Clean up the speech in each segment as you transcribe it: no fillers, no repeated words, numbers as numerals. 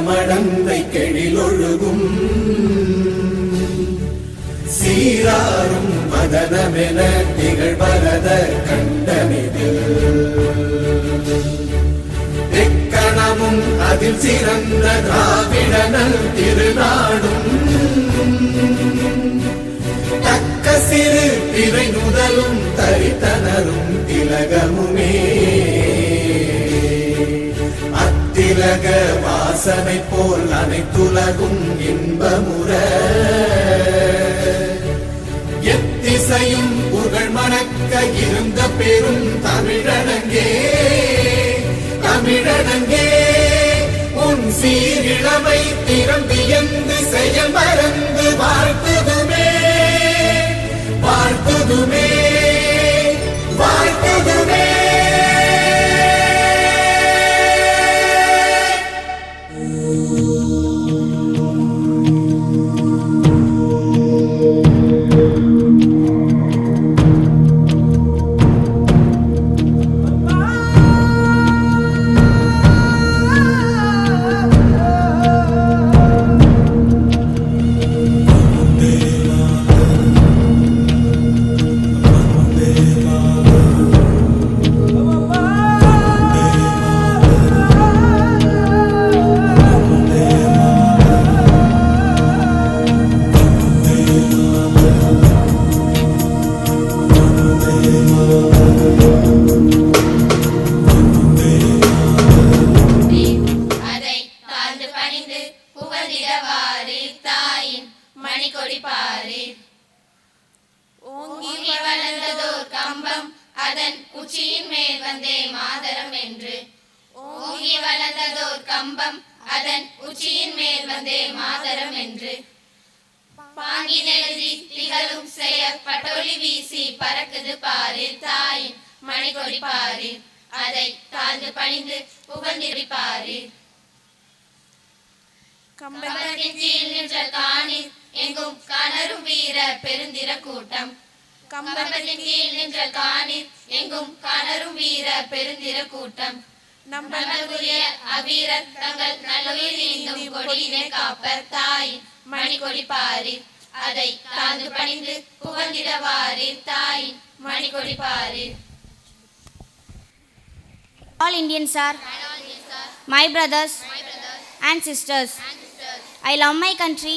மடந்தை கெழிலொழுகும் சீராரும் மதனமென திகழ்வரத கண்டமிதில் எக்கணமும் அதில் சிறந்த திராவிடனல் திருநாடும் தக்க சிறு திரை நுதலும் தரித்தனரும் திலகமுமே அத்திலக வாசனை போல் அனைத்துலகும் இன்பமுற எத்திசையும் புகழ் மணக்க இருந்த பெரும் தமிழனங்கே தமிழனங்கே உன் சீரிழமை திறம்பியந்து செயல் மறந்து வாழ்த்துதுமே வாழ்த்துதுமே வாழ்த்துதுமே. All Indians are my brothers and sisters. I love my country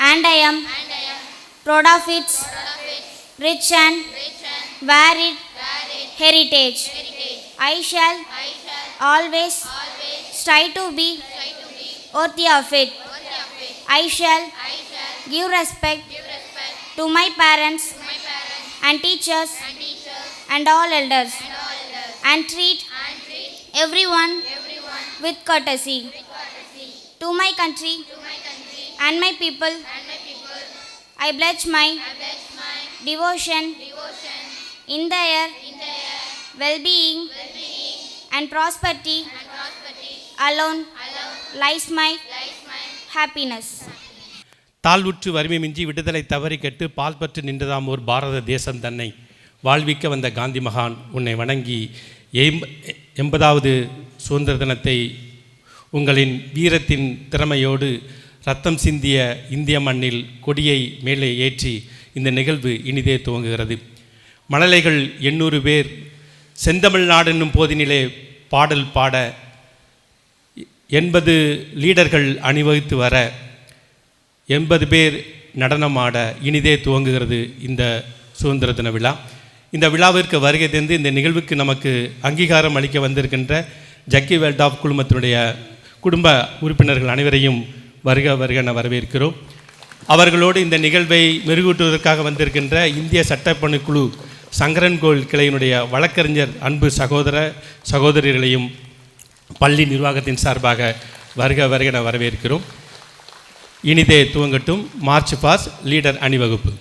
and I am proud of its rich and varied heritage. I shall always strive to be worthy of it. I shall give respect to my parents and teachers and all elders and treat everyone with courtesy. To my country and my people, I pledge my devotion in their well-being and prosperity alone lies my happiness. தாழ்வுற்று வறுமை மிஞ்சி விடுதலை தவறி கெட்டு பால் பற்று நின்றதாம் ஓர் பாரத தேசம் தன்னை வாழ்விக்க வந்த காந்தி மகான் உன்னை வணங்கி 80வது சுதந்திர தினத்தை உங்களின் வீரத்தின் திறமையோடு ரத்தம் சிந்திய இந்திய மண்ணில் கொடியை மேலே ஏற்றி இந்த நிகழ்வு இனிதே துவங்குகிறது. மழலைகள் 800 பேர் செந்தமிழ்நாடு என்னும் போதினிலே பாடல் பாட 80 லீடர்கள் அணிவகுத்து வர 80 பேர் நடனமாட இனிதே துவங்குகிறது இந்த சுதந்திர தின விழா. இந்த விழாவிற்கு வருகை தந்து இந்த நிகழ்வுக்கு நமக்கு அங்கீகாரம் அளிக்க வந்திருக்கின்ற ஜக்கி வேல்ட் ஆஃப் குழுமத்தினுடைய குடும்ப உறுப்பினர்கள் அனைவரையும் வருக என வரவேற்கிறோம். அவர்களோடு இந்த நிகழ்வை மெருகூட்டுவதற்காக வந்திருக்கின்ற இந்திய சட்டப்பணிக்குழு சங்கரன்கோவில் கிளையினுடைய வழக்கறிஞர் அன்பு சகோதரர்களையும் பள்ளி நிர்வாகத்தின் சார்பாக வருக என வரவேற்கிறோம். இனிதே துவங்கட்டும் மார்ச் பாஸ் லீடர் அணிவகுப்பு.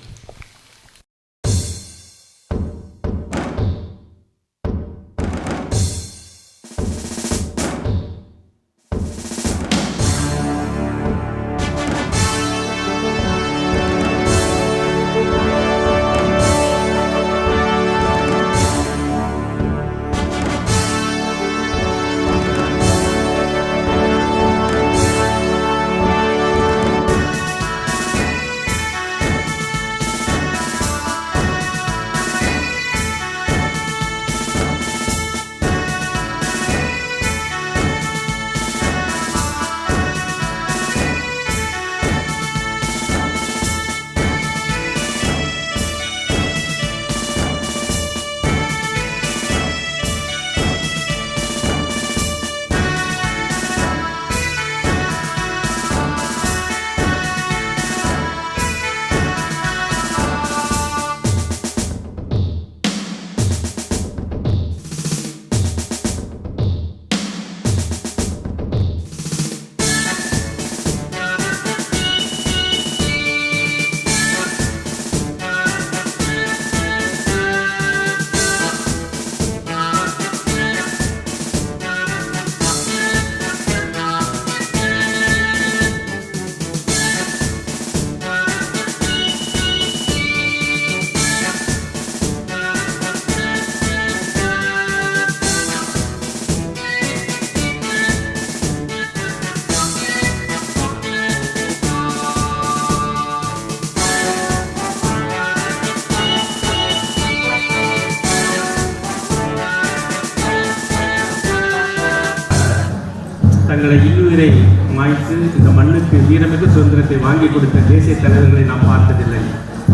தங்களை இன்னுயிரை மாய்த்து இந்த மண்ணுக்கு வீரமிகு சுதந்திரத்தை வாங்கி கொடுத்த தேசிய தலைவர்களை நாம் பார்த்ததில்லை.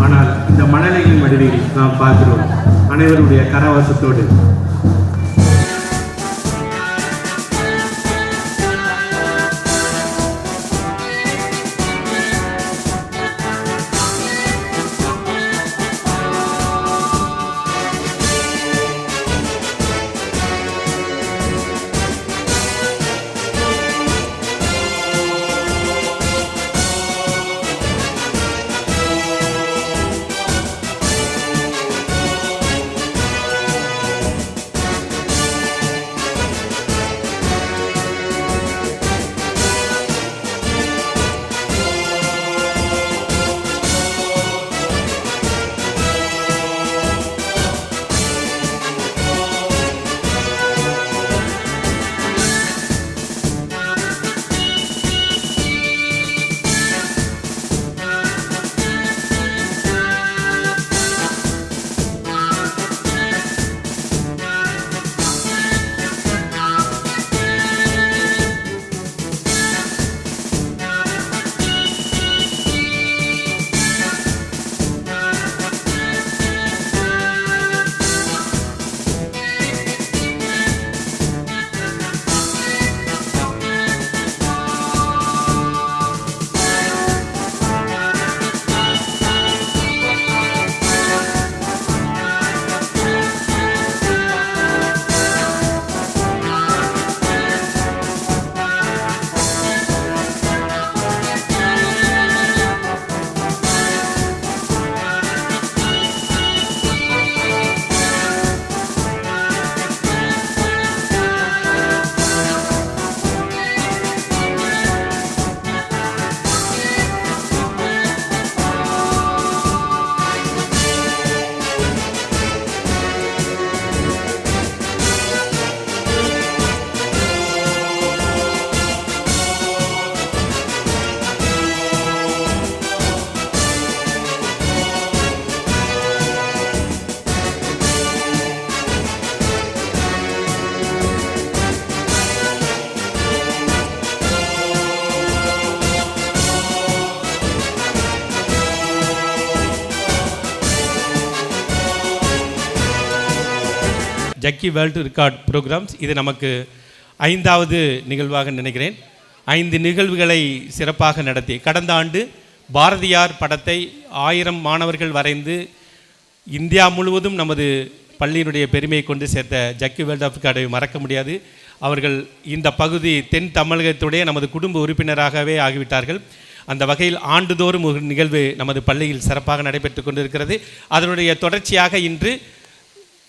ஆனால் இந்த மணலையின் மடுவில் நாம் பார்க்கிறோம் அனைவருடைய கரவாசத்தோடு. ஜக்கி வேர்ல்டு ரெக்கார்ட் ப்ரோக்ராம்ஸ் இது நமக்கு 5வது நிகழ்வாக நினைக்கிறேன். 5 நிகழ்வுகளை சிறப்பாக நடத்தி கடந்த ஆண்டு பாரதியார் படத்தை 1000 மாணவர்கள் வரைந்து இந்தியா முழுவதும் நமது பள்ளியினுடைய பெருமையை கொண்டு சேர்த்த ஜக்கி வேர்ல்டு ஆஃப் ரெக்கார்டை மறக்க முடியாது. அவர்கள் இந்த பகுதி தென் தமிழகத்துடைய நமது குடும்ப உறுப்பினராகவே ஆகிவிட்டார்கள். அந்த வகையில் ஆண்டுதோறும் ஒரு நிகழ்வு நமது பள்ளியில் சிறப்பாக நடைபெற்று கொண்டிருக்கிறது. அதனுடைய தொடர்ச்சியாக இன்று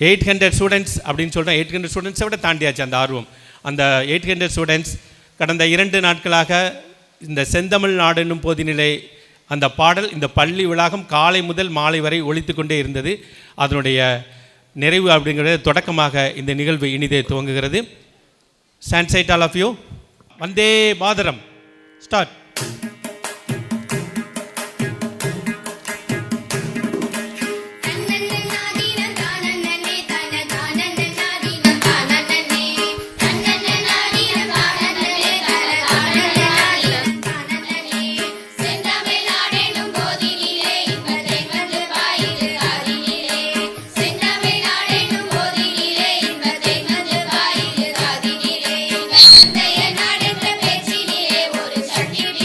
800 ஸ்டூடெண்ட்ஸ் அப்படின்னு சொல்கிறோம். 800 ஸ்டூடெண்ட்ஸை விட தாண்டியாச்சு அந்த ஆர்வம். அந்த 800 ஸ்டூடெண்ட்ஸ் கடந்த 2 நாட்களாக இந்த செந்தமிழ் நாடு என்னும் போதினிலை அந்த பாடல் இந்த பள்ளி வளாகம் காலை முதல் மாலை வரை ஒலித்து கொண்டே இருந்தது. அதனுடைய நிறைவு அப்படிங்கிறது தொடக்கமாக இந்த நிகழ்வு இனிதே துவங்குகிறது. Stand side all of you. Vande Mataram. Start. நாடென்ற பேச்சிலே ஒரு சக்தி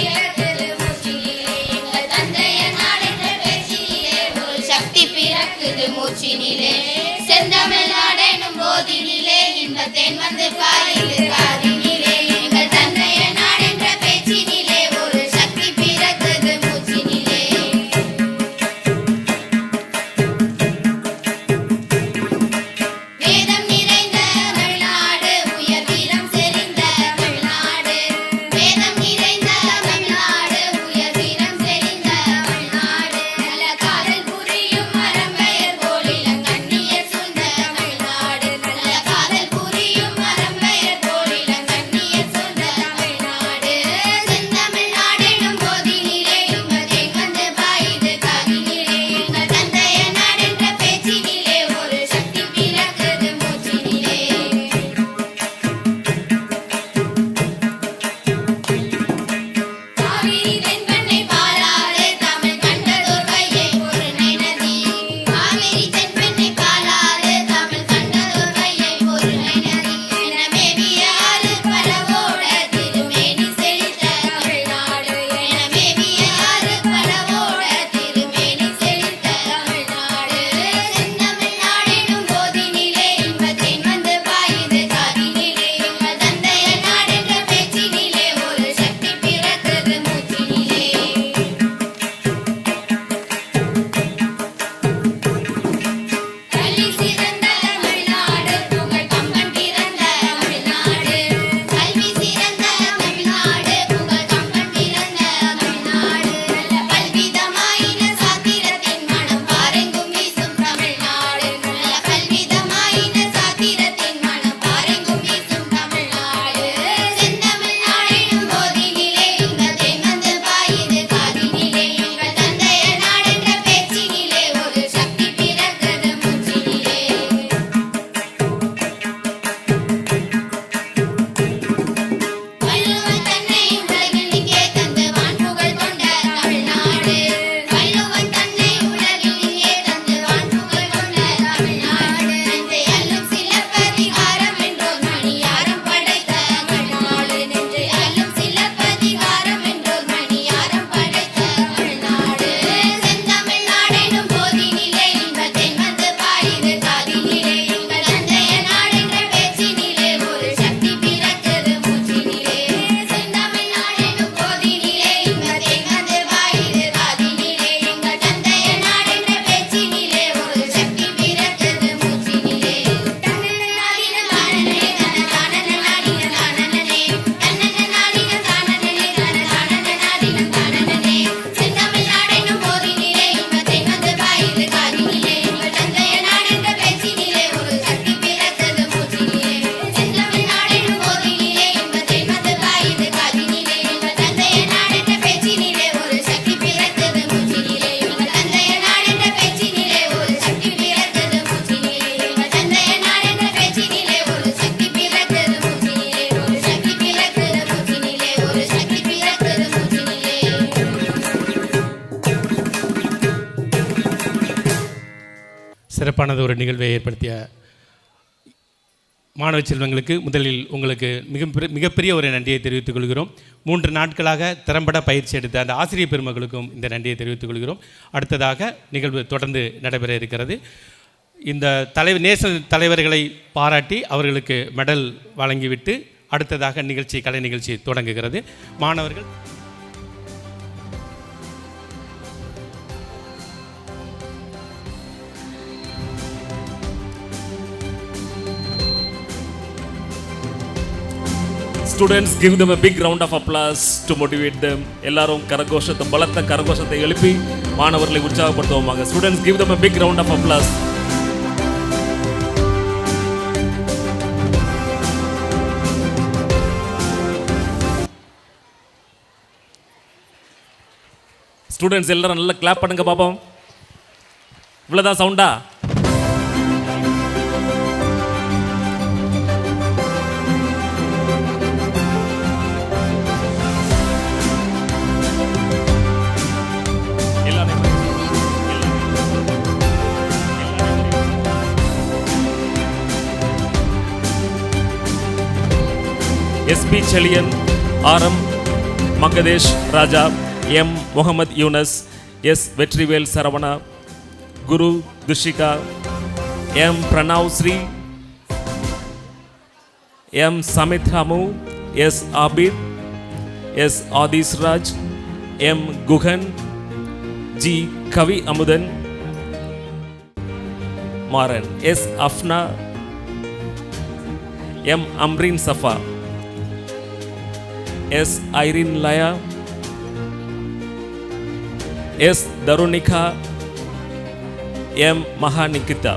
சிறப்பானது ஒரு நிகழ்வை ஏற்படுத்திய மாணவ செல்வங்களுக்கு முதலில் உங்களுக்கு மிகப்பெரிய ஒரு நன்றியை தெரிவித்துக் கொள்கிறோம். 3 நாட்களாக திறம்பட பயிற்சி எடுத்த அந்த ஆசிரியர் பெருமக்களுக்கும் இந்த நன்றியை தெரிவித்துக் கொள்கிறோம். அடுத்ததாக நிகழ்வு தொடர்ந்து நடைபெற இருக்கிறது. இந்த நேச தலைவர்களை பாராட்டி அவர்களுக்கு மெடல் வழங்கிவிட்டு அடுத்ததாக கலை நிகழ்ச்சி தொடங்குகிறது. மாணவர்கள் Students, give them a big round of applause to motivate them. எல்லாரும் கரகோஷத்தை பலத்த கரகோஷத்தை எழுப்பி மாணவர்களை உற்சாகப்படுத்துவோமாக. Students, give them a big round of applause. Students எல்லாரும் நல்லா கிளாப் பண்ணுங்க பாப்போம். இவ்வளவுதான் சவுண்டா? SP Chalian, RM Mangadesh Raja, M Muhammad Yunus, S Vetrivel Saravana, Guru Dushika, M Pranav Sri, M Samit Hamu, S Abid, S Adis Raj, M Guhan, G Kavi Amudan, Maran, S Afna, M Amrin Safa, S Irene Laya, S Darunika, M Mahanikita.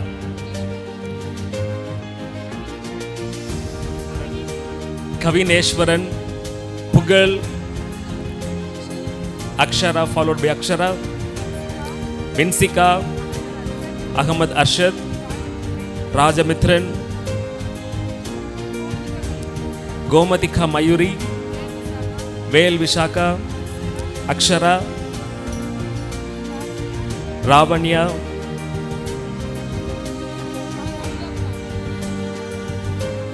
Kavineshwaran, Pugal, Akshara followed by Akshara, Vinsika, Ahmad Arshad, Rajamitran, Gomatika Mayuri, Vel Vishaka, Akshara, Ravanya,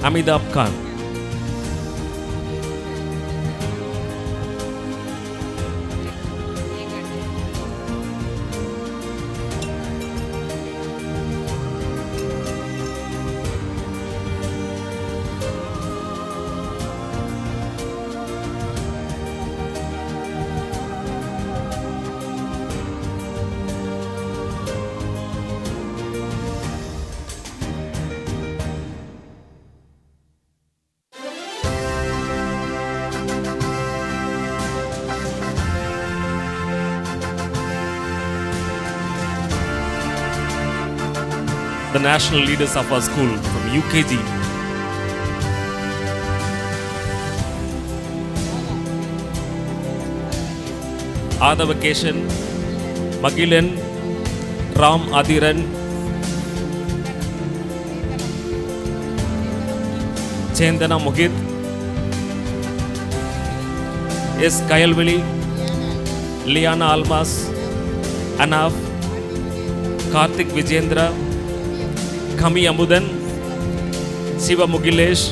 Amitabh Khan. The national leaders of our school from UKG. Adavacation, Magilan, Ram Adiran, Chendana Mohit, S. Kayalvili, Liana Almas, Anaf, Karthik Vijendra, Kami Amudan, Siva Mugilesh,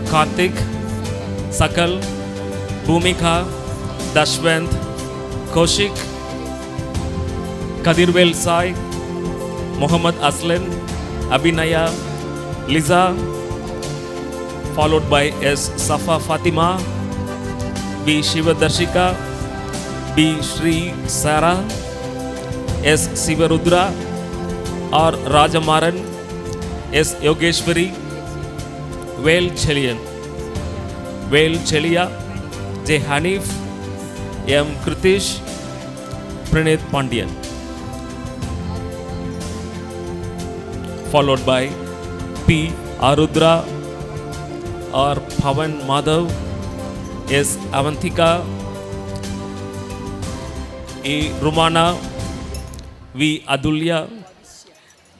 Karthik, Sakal, Bhumika, Dashwant, Kaushik, Kadirvel Sai, Muhammad Aslan, Abhinaya, Liza, followed by S. Safa Fatima, B. Shiva Darshika, B. Shri Sara, S. Sivarudra, R. Rajamaran, S. Yogeshwari, Vel Chelian, Vel Chelia, J. Hanif, M. Kritish, Pranit Pandian. Followed by P. Arudra, R. Pavan Madhav, S. Avantika, E. Rumana, V. Adulya,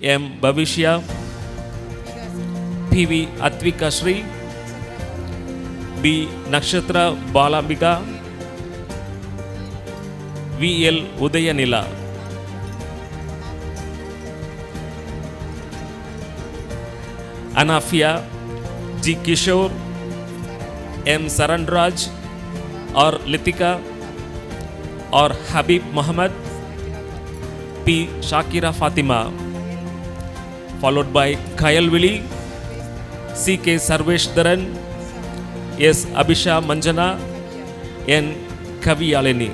M. Bhavishya, P.V. Atvika Shri, B. Nakshatra Balambika, V.L. Udayanila. Anafia, G. Kishore, M. Saranraj, or Lithika, or Habib Muhammad, P. Shakira Fatima, followed by Kayal Willi, C. K. Sarveshdaran, S. Abhisha Manjana, N. Kavi Aleni.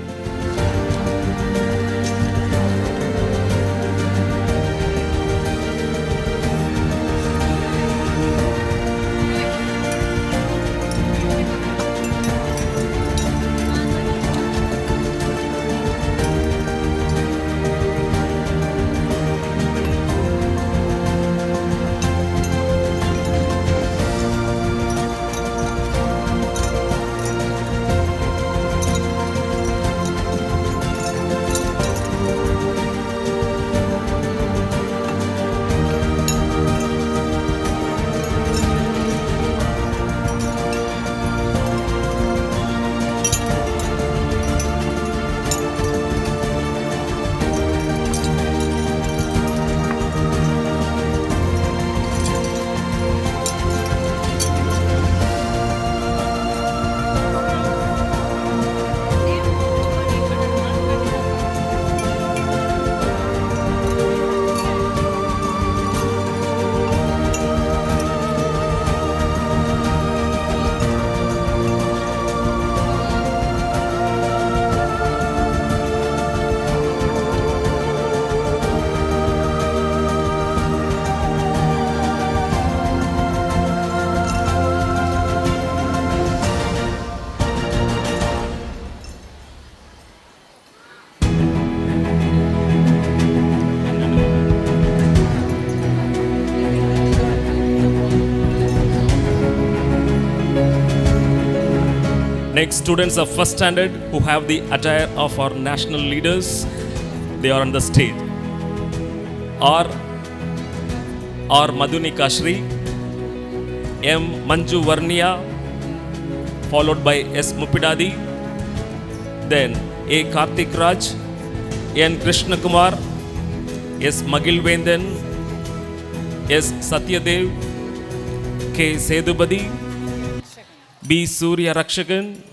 Next, students of first standard who have the attire of our national leaders, they are on the stage. R. Madhunika Shri, M. Manju Varnia, followed by S. Mupidadi, then A. Karthik Raj, N. Krishna Kumar, S. Magilvendan, S. Satyadev, K. Sedubadi, B. Surya Rakshakan,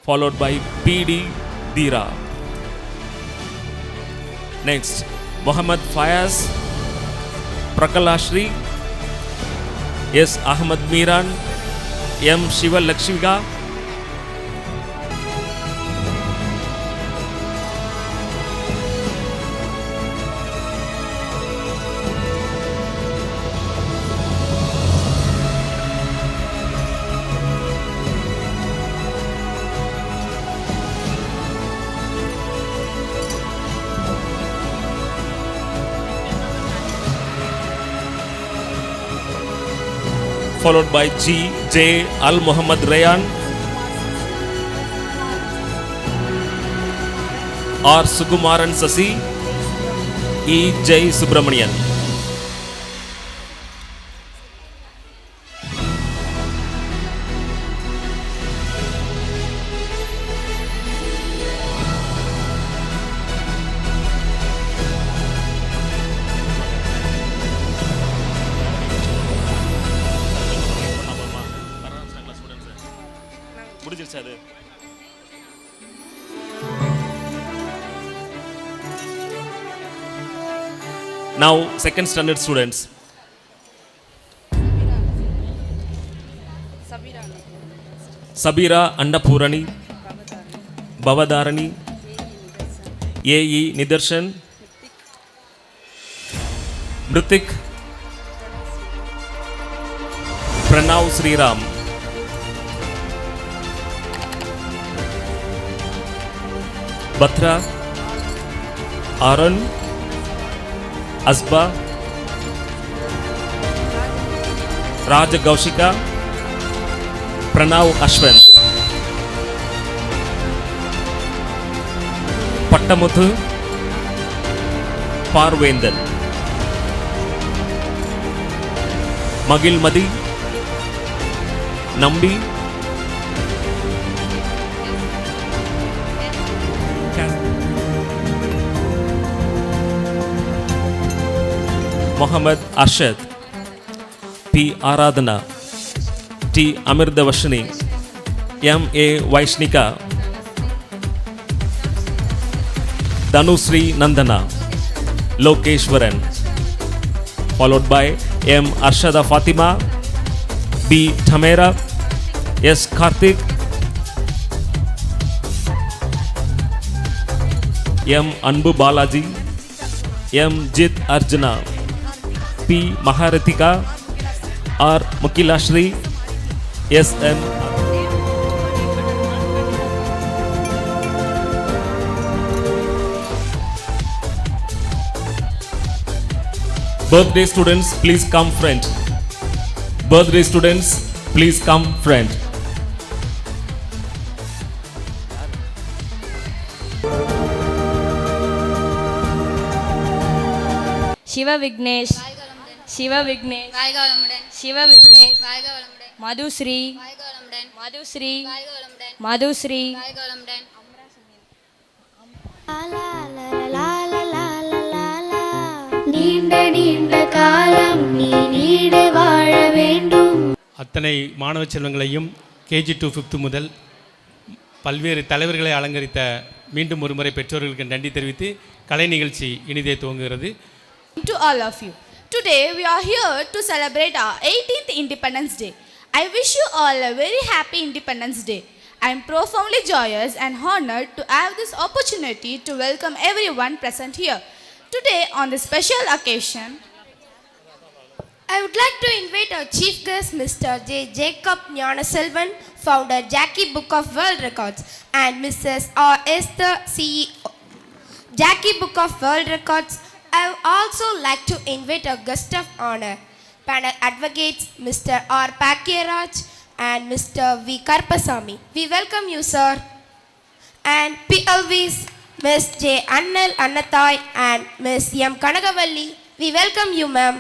followed by P.D. Dira. Next, Muhammad Fayaz, Prakalashri, S. Ahmad Miran, M. Shiva Lakshmiga, followed by J. Al Muhammad Rayan, R. Sukumaran Sasi, E. J. Subramanian. Now, second standard students. Sabira Annapurani, Bavadarani, A.E. Nidarshan, Mritik, Pranav Sriram. Batra, Aaron, Asba, Raja Gaushika, Pranav Ashwin, Pattamuthu, Parvendan, Magil Madi, Nambi, Muhammad Arshad, P. P. Aradhana, T. Amirdavashini, M. A. Vaishnika, Dhanusri Nandana, Lokeshwaran, followed by M. Arshada Fatima, B. Thamera, S. Karthik, M. Anbu Balaji, M. Jit Arjuna, P. Maharathika, R. Mukilashri, S. N. Birthday students, please come front. Birthday students, please come front. Shiva Vignesh, Shiva Vignesh, Shiva Vignesh, Madhusri, Madhusri, Madhusri, நீண்ட நீண்ட காலம் நீ need வாழ வேண்டும். அத்தனை மாணவ செல்வங்களையும் KG to 5th முதல் பல்வேறு தலைவர்களை அலங்கரித்த மீண்டும் ஒருமுறை பெற்றோர்களுக்கு நன்றி தெரிவித்து கலை நிகழ்ச்சி இனிதே துவங்குகிறது. To all of you, today we are here to celebrate our 18th Independence Day. I wish you all a very happy Independence Day. I am profoundly joyous and honored to have this opportunity to welcome everyone present here. Today, on this special occasion, I would like to invite our chief guest, Mr. J. Jacob Gnanaselvan, founder Jackie Book of World Records, and Mrs. R. Esther, CEO, Jackie Book of World Records. I would also like to invite our guest of honor, panel advocates, Mr. R. Pakyaraj and Mr. V. Karpasamy. We welcome you, sir. And PLVs, Ms. J. Annal Annathai and Ms. M. Kanagavalli. We welcome you, ma'am.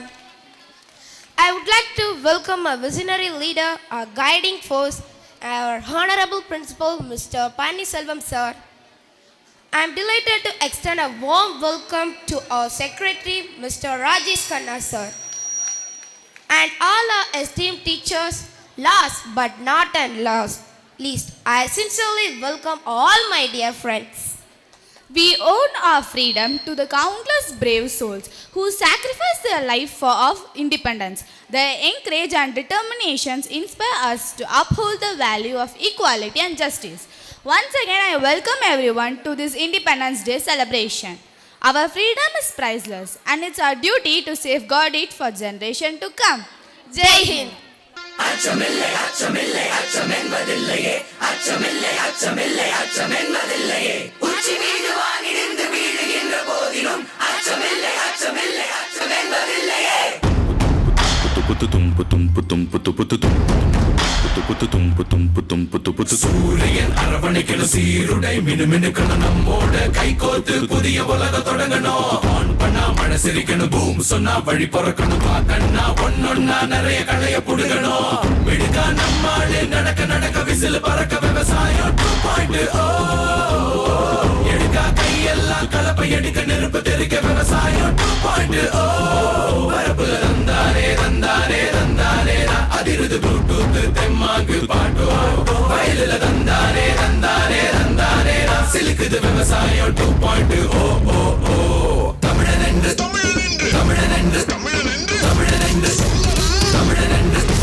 I would like to welcome a visionary leader, our guiding force, our honorable principal, Mr. Paniselvam, sir. I am delighted to extend a warm welcome to our secretary, Mr. Rajesh Khanna, sir. And all our esteemed teachers, last but not least, I sincerely welcome all my dear friends. we owe our freedom to the countless brave souls who sacrificed their life for our independence. Their encourage and determinations inspire us to uphold the value of equality and justice. Once again, I welcome everyone to this Independence Day celebration. Our freedom is priceless and it's our duty to safeguard it for generation to come. Jai Hind! அச்சமில்லை அச்சமில்லை அச்சமென்பதில்லையே அச்சமில்லை அச்சமில்லை அச்சமென்பதில்லையே உச்சி மீது வானிருந்து வீழுகின்ற போதிலும் அச்சமில்லை அச்சமில்லை அச்சமென்பதில்லையே சூரியன் அரவணைக்கணும் சீருடை மினுமினுக்கணும் நம்மோட கை கோத்து புதிய உலக தொடங்கணும் ஆன் பண்ணா மழை சிரிக்கணும் பூம் சொன்னா வழி பிறக்கணும் பார்த்தா ஒன்னொன்னா நிறைய களைய புடுகணும் மிடுக்கா நம்மாடு நடக்க நடக்க விசில் பறக்க விவசாயம் 2.0 எடுக்கா கையெல்லாம் கலப்பை எடுக்க நெருப்பு தெரிக்க விவசாயம் 2.0 வரப்புல தந்தாரே தந்தாரே தந்தாரே அதிருது ப்ளூடூத் தெம்மாங்கு பாட்டோ வயலுல தந்தாரே தந்தாரே தந்தாரே சிலுக்குது விவசாயம் 2.0 தமிழன் என்று தமிழன் என்று தமிழன் என்று தமிழன் என்று தமிழன் என்று தமிழன் என்று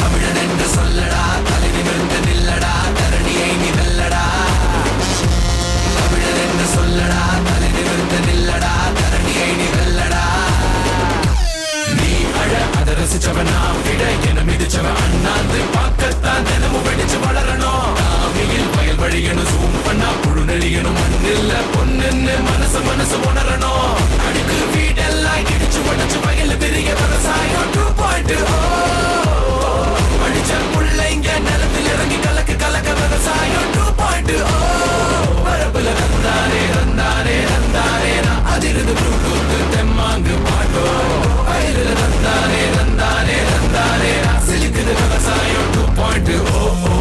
தமிழன் என்று சொல்லடா தலை நிமிர்ந்து நில்லடா தரணியை நீ வெல்லடா தமிழன் என்று சொல்லடா தலை நிமிர்ந்து நில்லடா தரணியை நீ வெல்லடா நீ அழ அத ரசிச்சவனா விட என மிதிச்சவன் அண்ணாந்து பார்க்கத்தான் தினமும் வெடிச்சு வளரணும் காமியில் வயல் வழியணும் சூம் பண்ணா புழு நெறியணும் மண்ணில்ல பொண்ணுன்னு மனசு மனசு உணரணும் அடுக்கு வீடெல்லாம் இடிச்சு உடச்சு வயல் பெரிய விவசாயம் 2.0 படிச்ச புள்ளைங்க நிலத்தில் இறங்கி கலக்கு கலக்க விவசாயம் 2.0 வரப்புல தந்தாரே தந்தாரே தந்தாரே அதிருது ப்ளூடூத் தெம்மாங்கு பாட்டோ வயலுல தந்தாரே தந்தாரே தந்தாரே சிலுக்குது விவசாயம் 2.0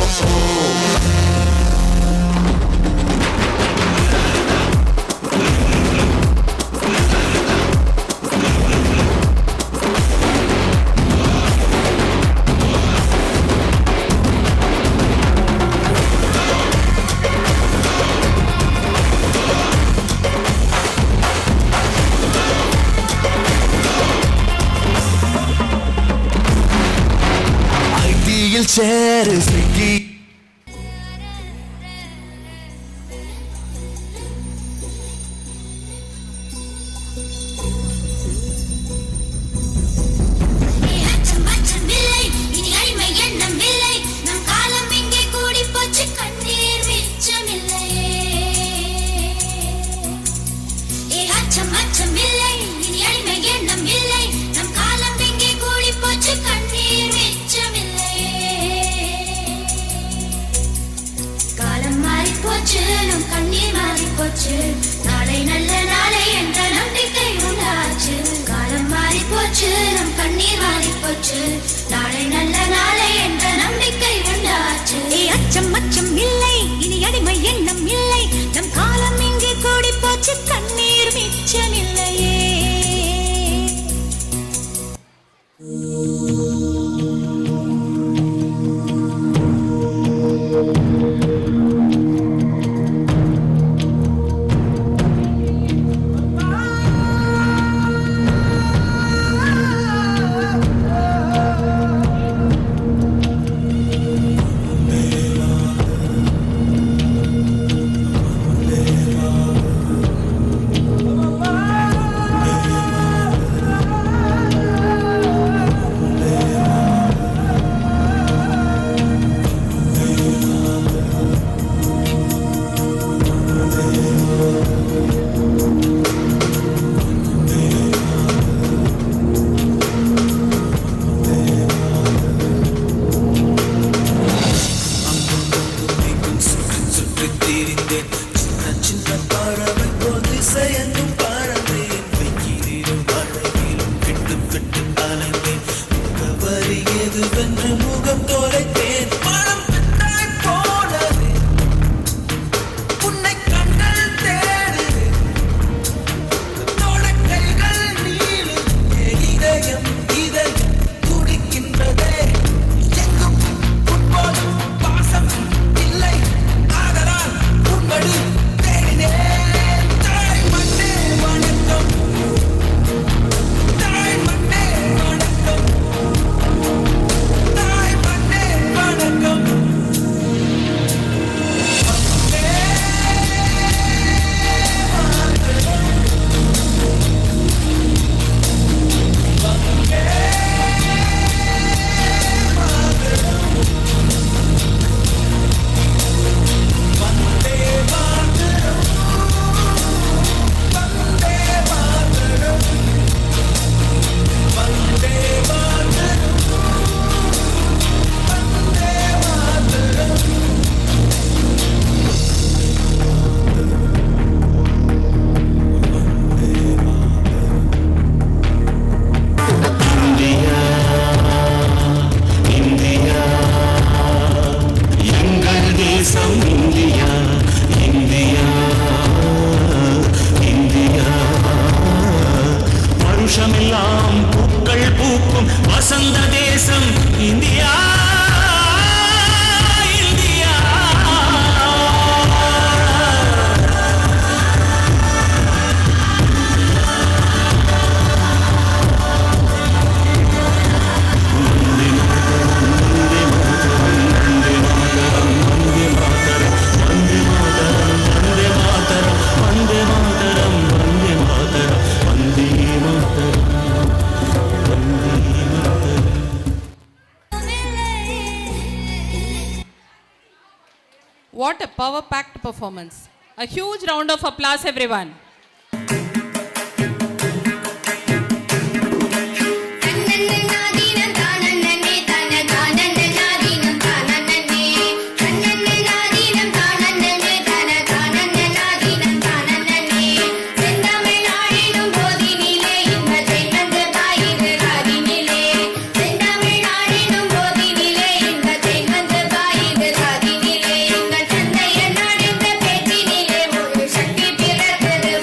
chair is Vicky. நாளை நல்ல நாளை என்ற நம்பிக்கை உண்டாச்சு. காலம் மாறி போச்சு, நம் கண்ணீர் மாறி போச்சு. நாளை நல்ல நாளை என்ற நம்பிக்கை உண்டாச்சு. அச்சம் அச்சம் இல்லை, இனி அடிமை எண்ணம் இல்லை. நம் காலம் இங்கே கூடி போச்சு, கண்ணீர் மிச்சமில்லையே. What a power-packed performance. A huge round of applause, everyone. சக்தி பிறந்தது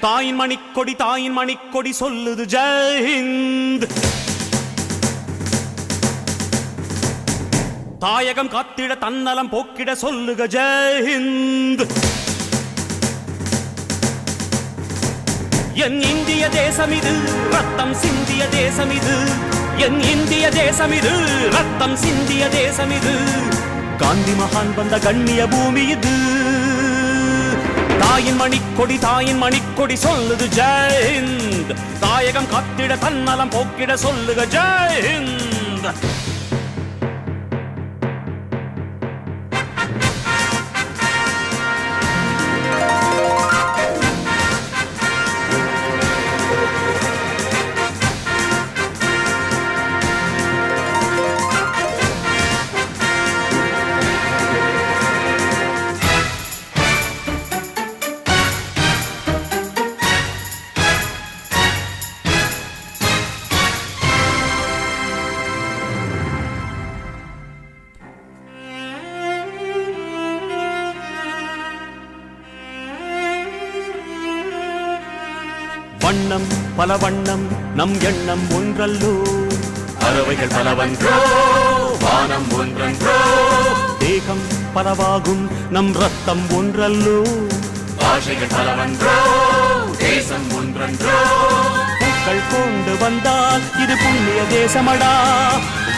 தாயின் மணிக்கொடி சொல்லுது ஜெய் ஹிந்த். தாயகம் காத்திட தன்னலம் போக்கிட சொல்லுக ஜெய் ஹிந்த். என் இந்திய தேசம் இது ரத்தம் சிந்திய தேசம் இது, என் இந்திய தேசம் இது ரத்தம் சிந்திய தேசம் இது, காந்தி மகான் வந்த கண்ணிய பூமி இது. தாயின் மணிக்கொடி சொல்லுது ஜெய் ஹிந்த். தாயகம் காத்திட தன்னலம் போக்கிட சொல்லுக ஜெய் ஹிந்த். வண்ணம் பல வண்ணம் நம் எண்ணம் ஒன்றல்லோ, பறவைகள் பலவன்றோ வானம் ஒன்றன்றோ, தேகம் பலவாகும் நம் ரத்தம் ஒன்றல்லோ, பாஷைகள் பலவன்றோ தேசம் ஒன்றன்றோ, பூக்கள் கொண்டு வந்தால் இது புண்ணிய தேசமடா,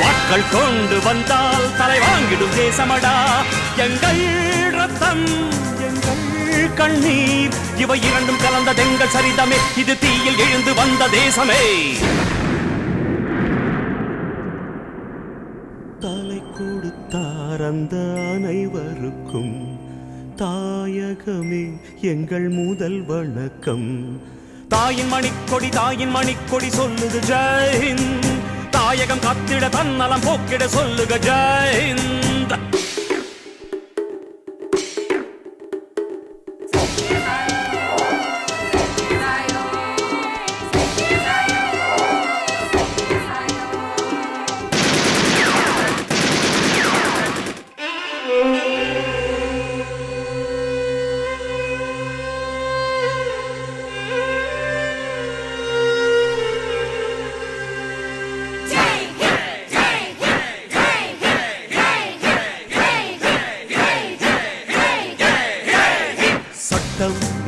வாட்கள் கொண்டு வந்தால் தலை வாங்கிடும் தேசமடா. எங்கள் ரத்தம் எங்கள் கண்ணீர் இவை இரண்டும் கலந்த தெங்கள் சரிதமே, இது தீயில் எழுந்து வந்த தேசமே. தலை கொடுத்தார் அந்த அனைவருக்கும் தாயகமே எங்கள் முதல் வணக்கம். தாயின் மணிக்கொடி சொல்லுது ஜெய் ஹிந்த். தாயகம் காத்திட தன்னலம் போக்கிட சொல்லுக ஜெய் ஹிந்த்.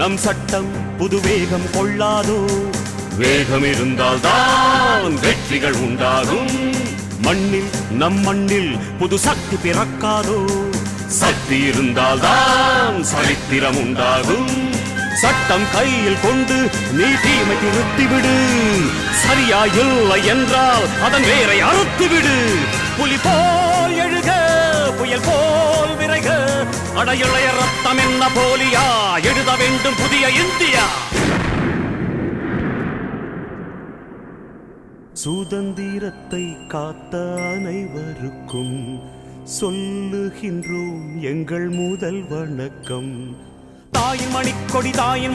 நம் சட்டம் புது வேகம் கொள்ளாதோ, வேகம் இருந்தால் தான் வெற்றிகள் உண்டாகும். மண்ணில் நம் மண்ணில் புது சக்தி பிறக்காதோ, சக்தி இருந்தால் தான் சரித்திரம் உண்டாகும். சட்டம் கையில் கொண்டு நீ தீமை நிறுத்திவிடு, சரியா இல்லை என்றால் அதன் வேரை அறுத்துவிடு. புலி போல் எழுக புயல் போல் விரைக, அடையுளைய ரத்தம் என்ன போலியா, எழுத வேண்டும் புதிய இந்தியா. சுதந்திரத்தை காத்த அனைவருக்கும் சொல்லுகின்றோம் எங்கள் முதல் வணக்கம். தாயின்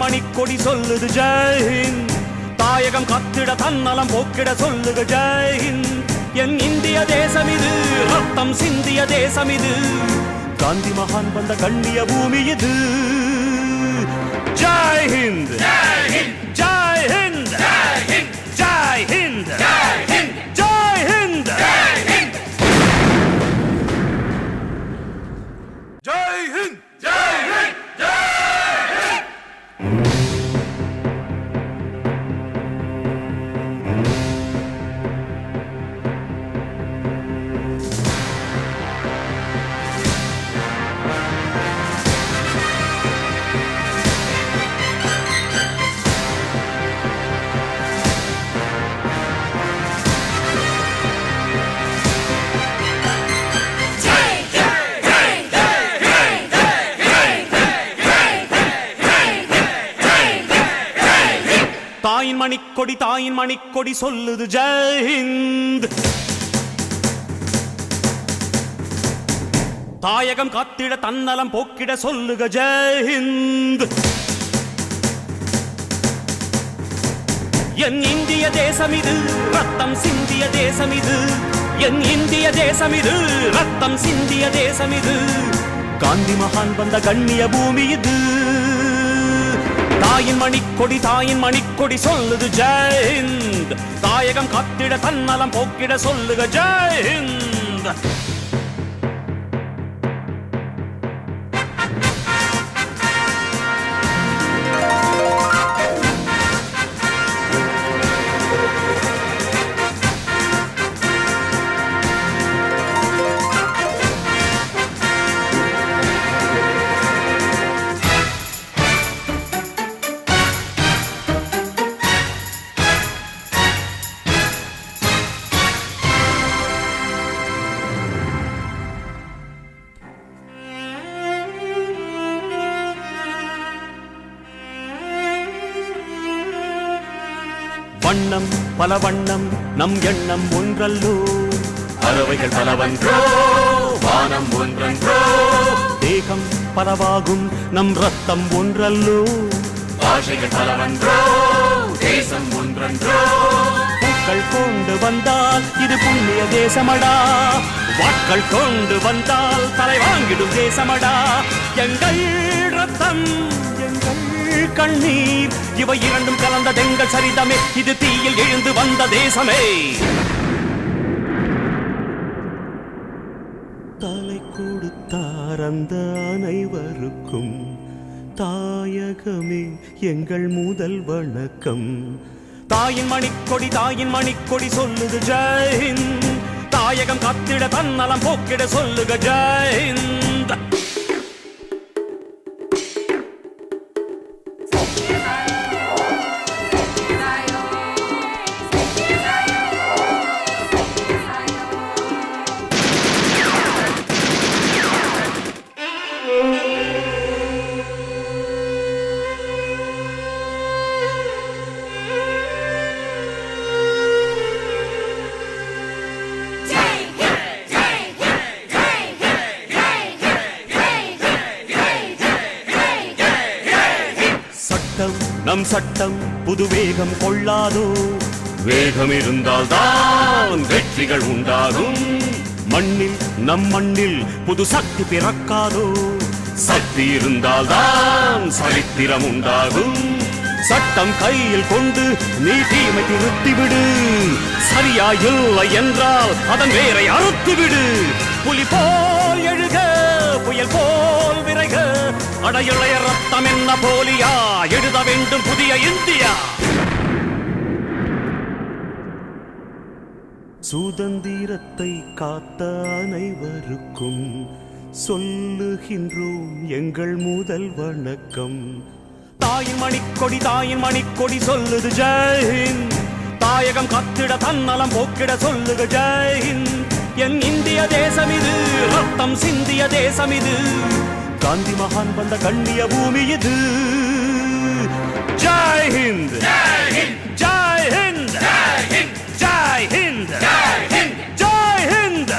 மணிக்கொடி சொல்லுது ஜெய் ஹிந்த். தாயகம் காத்திட தன்னலம் போக்கிட சொல்லுக ஜெய் ஹிந்த். என் இந்திய தேசம் இது ரத்தம் சிந்திய தேசம் இது, காந்தி மகான் வந்த கண்ணிய பூமி இது. ஜெய் ஹிந்த் ஜெய் ஹிந்த் ஜெய் ஹிந்த் ஜெய் ஹிந்த் ஜெய் ஹிந்த் ஜெய் ஹிந்த் ஜெய் ஹிந்த் ஜெய் ஹிந்த் ஜெய் ஹிந்த் ஜெய் தாயின் மணிக்கொடி சொல்லுது ஜெய் ஹிந்த். தாயகம் காத்திட தன்னலம் போக்கிட சொல்லுக ஜெய் ஹிந்த். என் இந்திய தேசம் இது ரத்தம் சிந்திய தேசம் இது, என் இந்திய தேசம் இது ரத்தம் சிந்திய தேசம் இது, காந்தி மகான் வந்த கண்ணிய பூமி இது. தாயின் மணிக்கொடி சொல்லுது ஜெயஹிந்த். தாயகம் காத்திட தன்னலம் போக்கிட சொல்லுக ஜெயஹிந்த். வண்ணம் பல வண்ணம் நம் எண்ணம் ஒன்றல்லோ. பறவைகள் பலவன்றோ வானம் ஒன்றன்றோ. தேகம் பலவாகும் நம் ரத்தம் ஒன்றல்லோ. பாஷைகள் பலவன்றோ தேசம் ஒன்றன்றோ. பூக்கள் கொண்டு வந்தால் இது புண்ணிய தேசமடா. வாட்கள் கொண்டு வந்தால் தலை வாங்கிடும் தேசமடா. எங்கள் ரத்தம் எங்கள் கண்ணீர் இவை இரண்டும் கலந்த எங்கள் சரிதமே. இது தீயில் எழுந்து வந்த தேசமே. தலை கொடுத்தார் அந்த அனைவருக்கும் தாயகமே எங்கள் முதல் வணக்கம். தாயின் மணிக்கொடி சொல்லுது ஜெயஹிந்த். தாயகம் காத்திட தன்னலம் போக்கிட சொல்லுக ஜெயஹிந்த். நம் சட்டம் புது வேகம் கொள்ளாதோ. வேகம் இருந்தால் தான் வெற்றிகள் உண்டாகும். மண்ணில் நம் மண்ணில் புது சக்தி பிறக்காதோ. சக்தி இருந்தால் தான் சரித்திரம் உண்டாகும். சட்டம் கையில் கொண்டு நீ தீமை திருத்திவிடு. சரியா இல்லை என்றால் அதன் வேரை அறுத்துவிடு. புலி போல் எழுக புயல் போல் விரைக. அடையுளைய ரத்தம் என்ன போலியா எழுத வேண்டும் புதிய இந்தியா. சுதந்திரத்தை காத்த அனைவருக்கும் சொல்லுகின்றோம் எங்கள் முதல் வணக்கம். தாயின் மணிக்கொடி சொல்லுது ஜெயஹிந்த். தாயகம் காத்திட தன்னலம் போக்கிட சொல்லுக ஜெயஹிந்த். என் இந்திய தேசம் இது ரத்தம் சிந்திய தேசம் இது. காந்தி மகான் வந்த கண்ணிய பூமி இது. ஜெயஹிந்த் ஜெயஹிந்த் ஜெயஹிந்த் ஜெயஹிந்த் ஜெயஹிந்த் ஜெயஹிந்த்.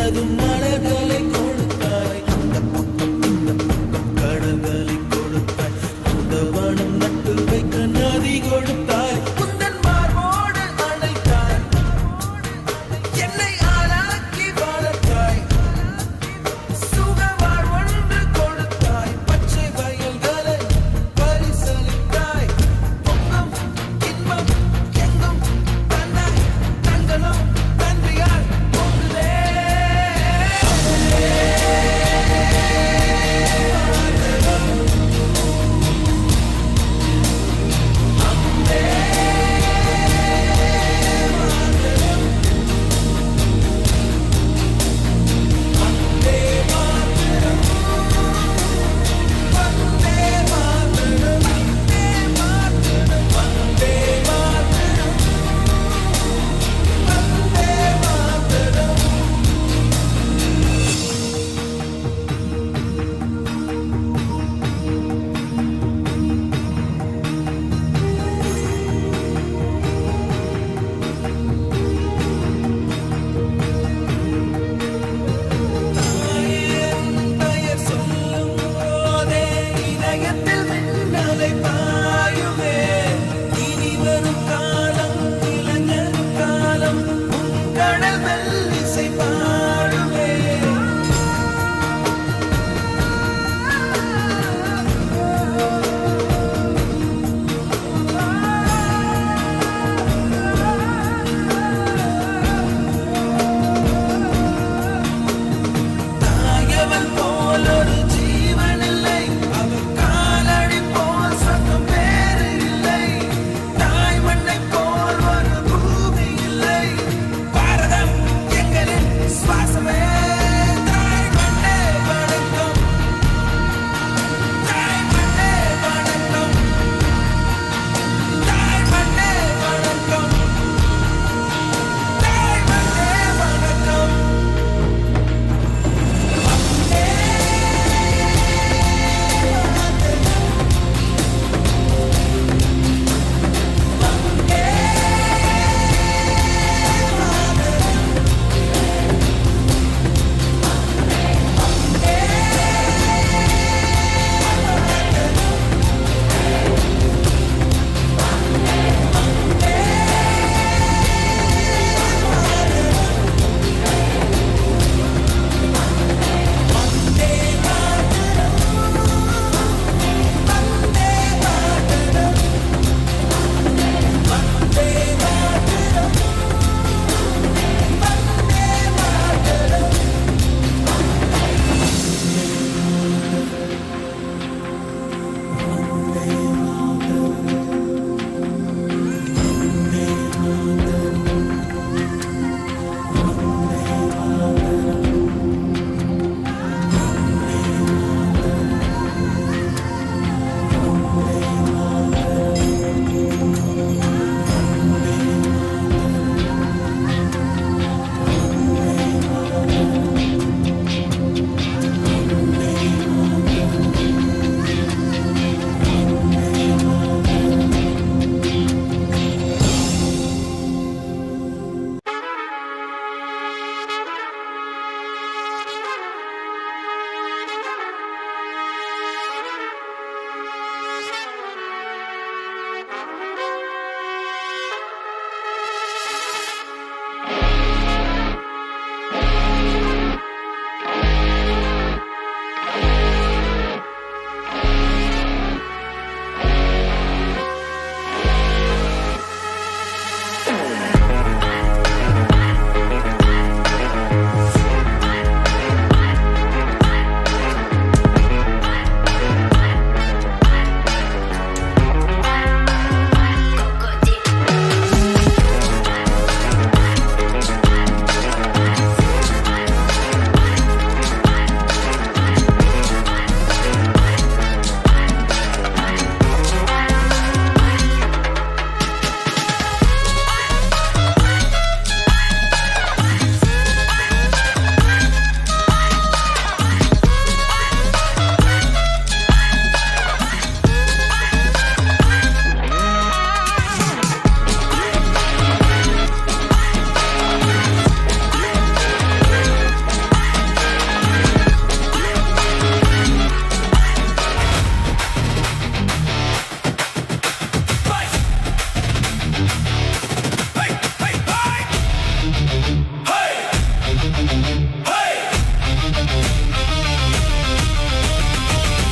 எனதும் மலர்களை கொடுத்தாய் அந்த பக்கம் இந்த பக்கம் கடல்களை கொடுத்தாய் அந்த வனம் நட்டு வைக்க நதி கொடுத்தாய் உந்தன் மார்போடு அணைத்தாய் என்னை ஆளாக்கி வளர்த்தாய் சுக வாழ்வொன்று கொடுத்தாய் பச்சை வயல்களை பரிசளித்தாய் பொங்கும் இன்பம் எங்கும் தந்தாய் தங்களும் தன்றியால் பொங்குதே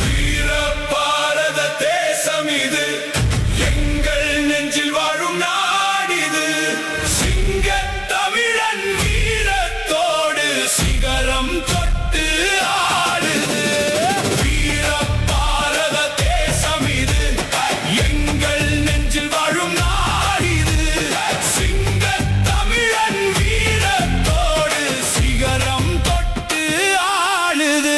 வீர பாரத தேசம் இது, எங்கள் நெஞ்சில் வாழும் நாடிது. சிங்க தமிழன் வீரத்தோடு சிகரம் தொட்டு ஆடுது. வீர பாரத தேசம் இது, எங்கள் நெஞ்சில் வாழும் நாடிது. சிங்க தமிழன் வீரத்தோடு சிகரம் தொட்டு ஆடுது.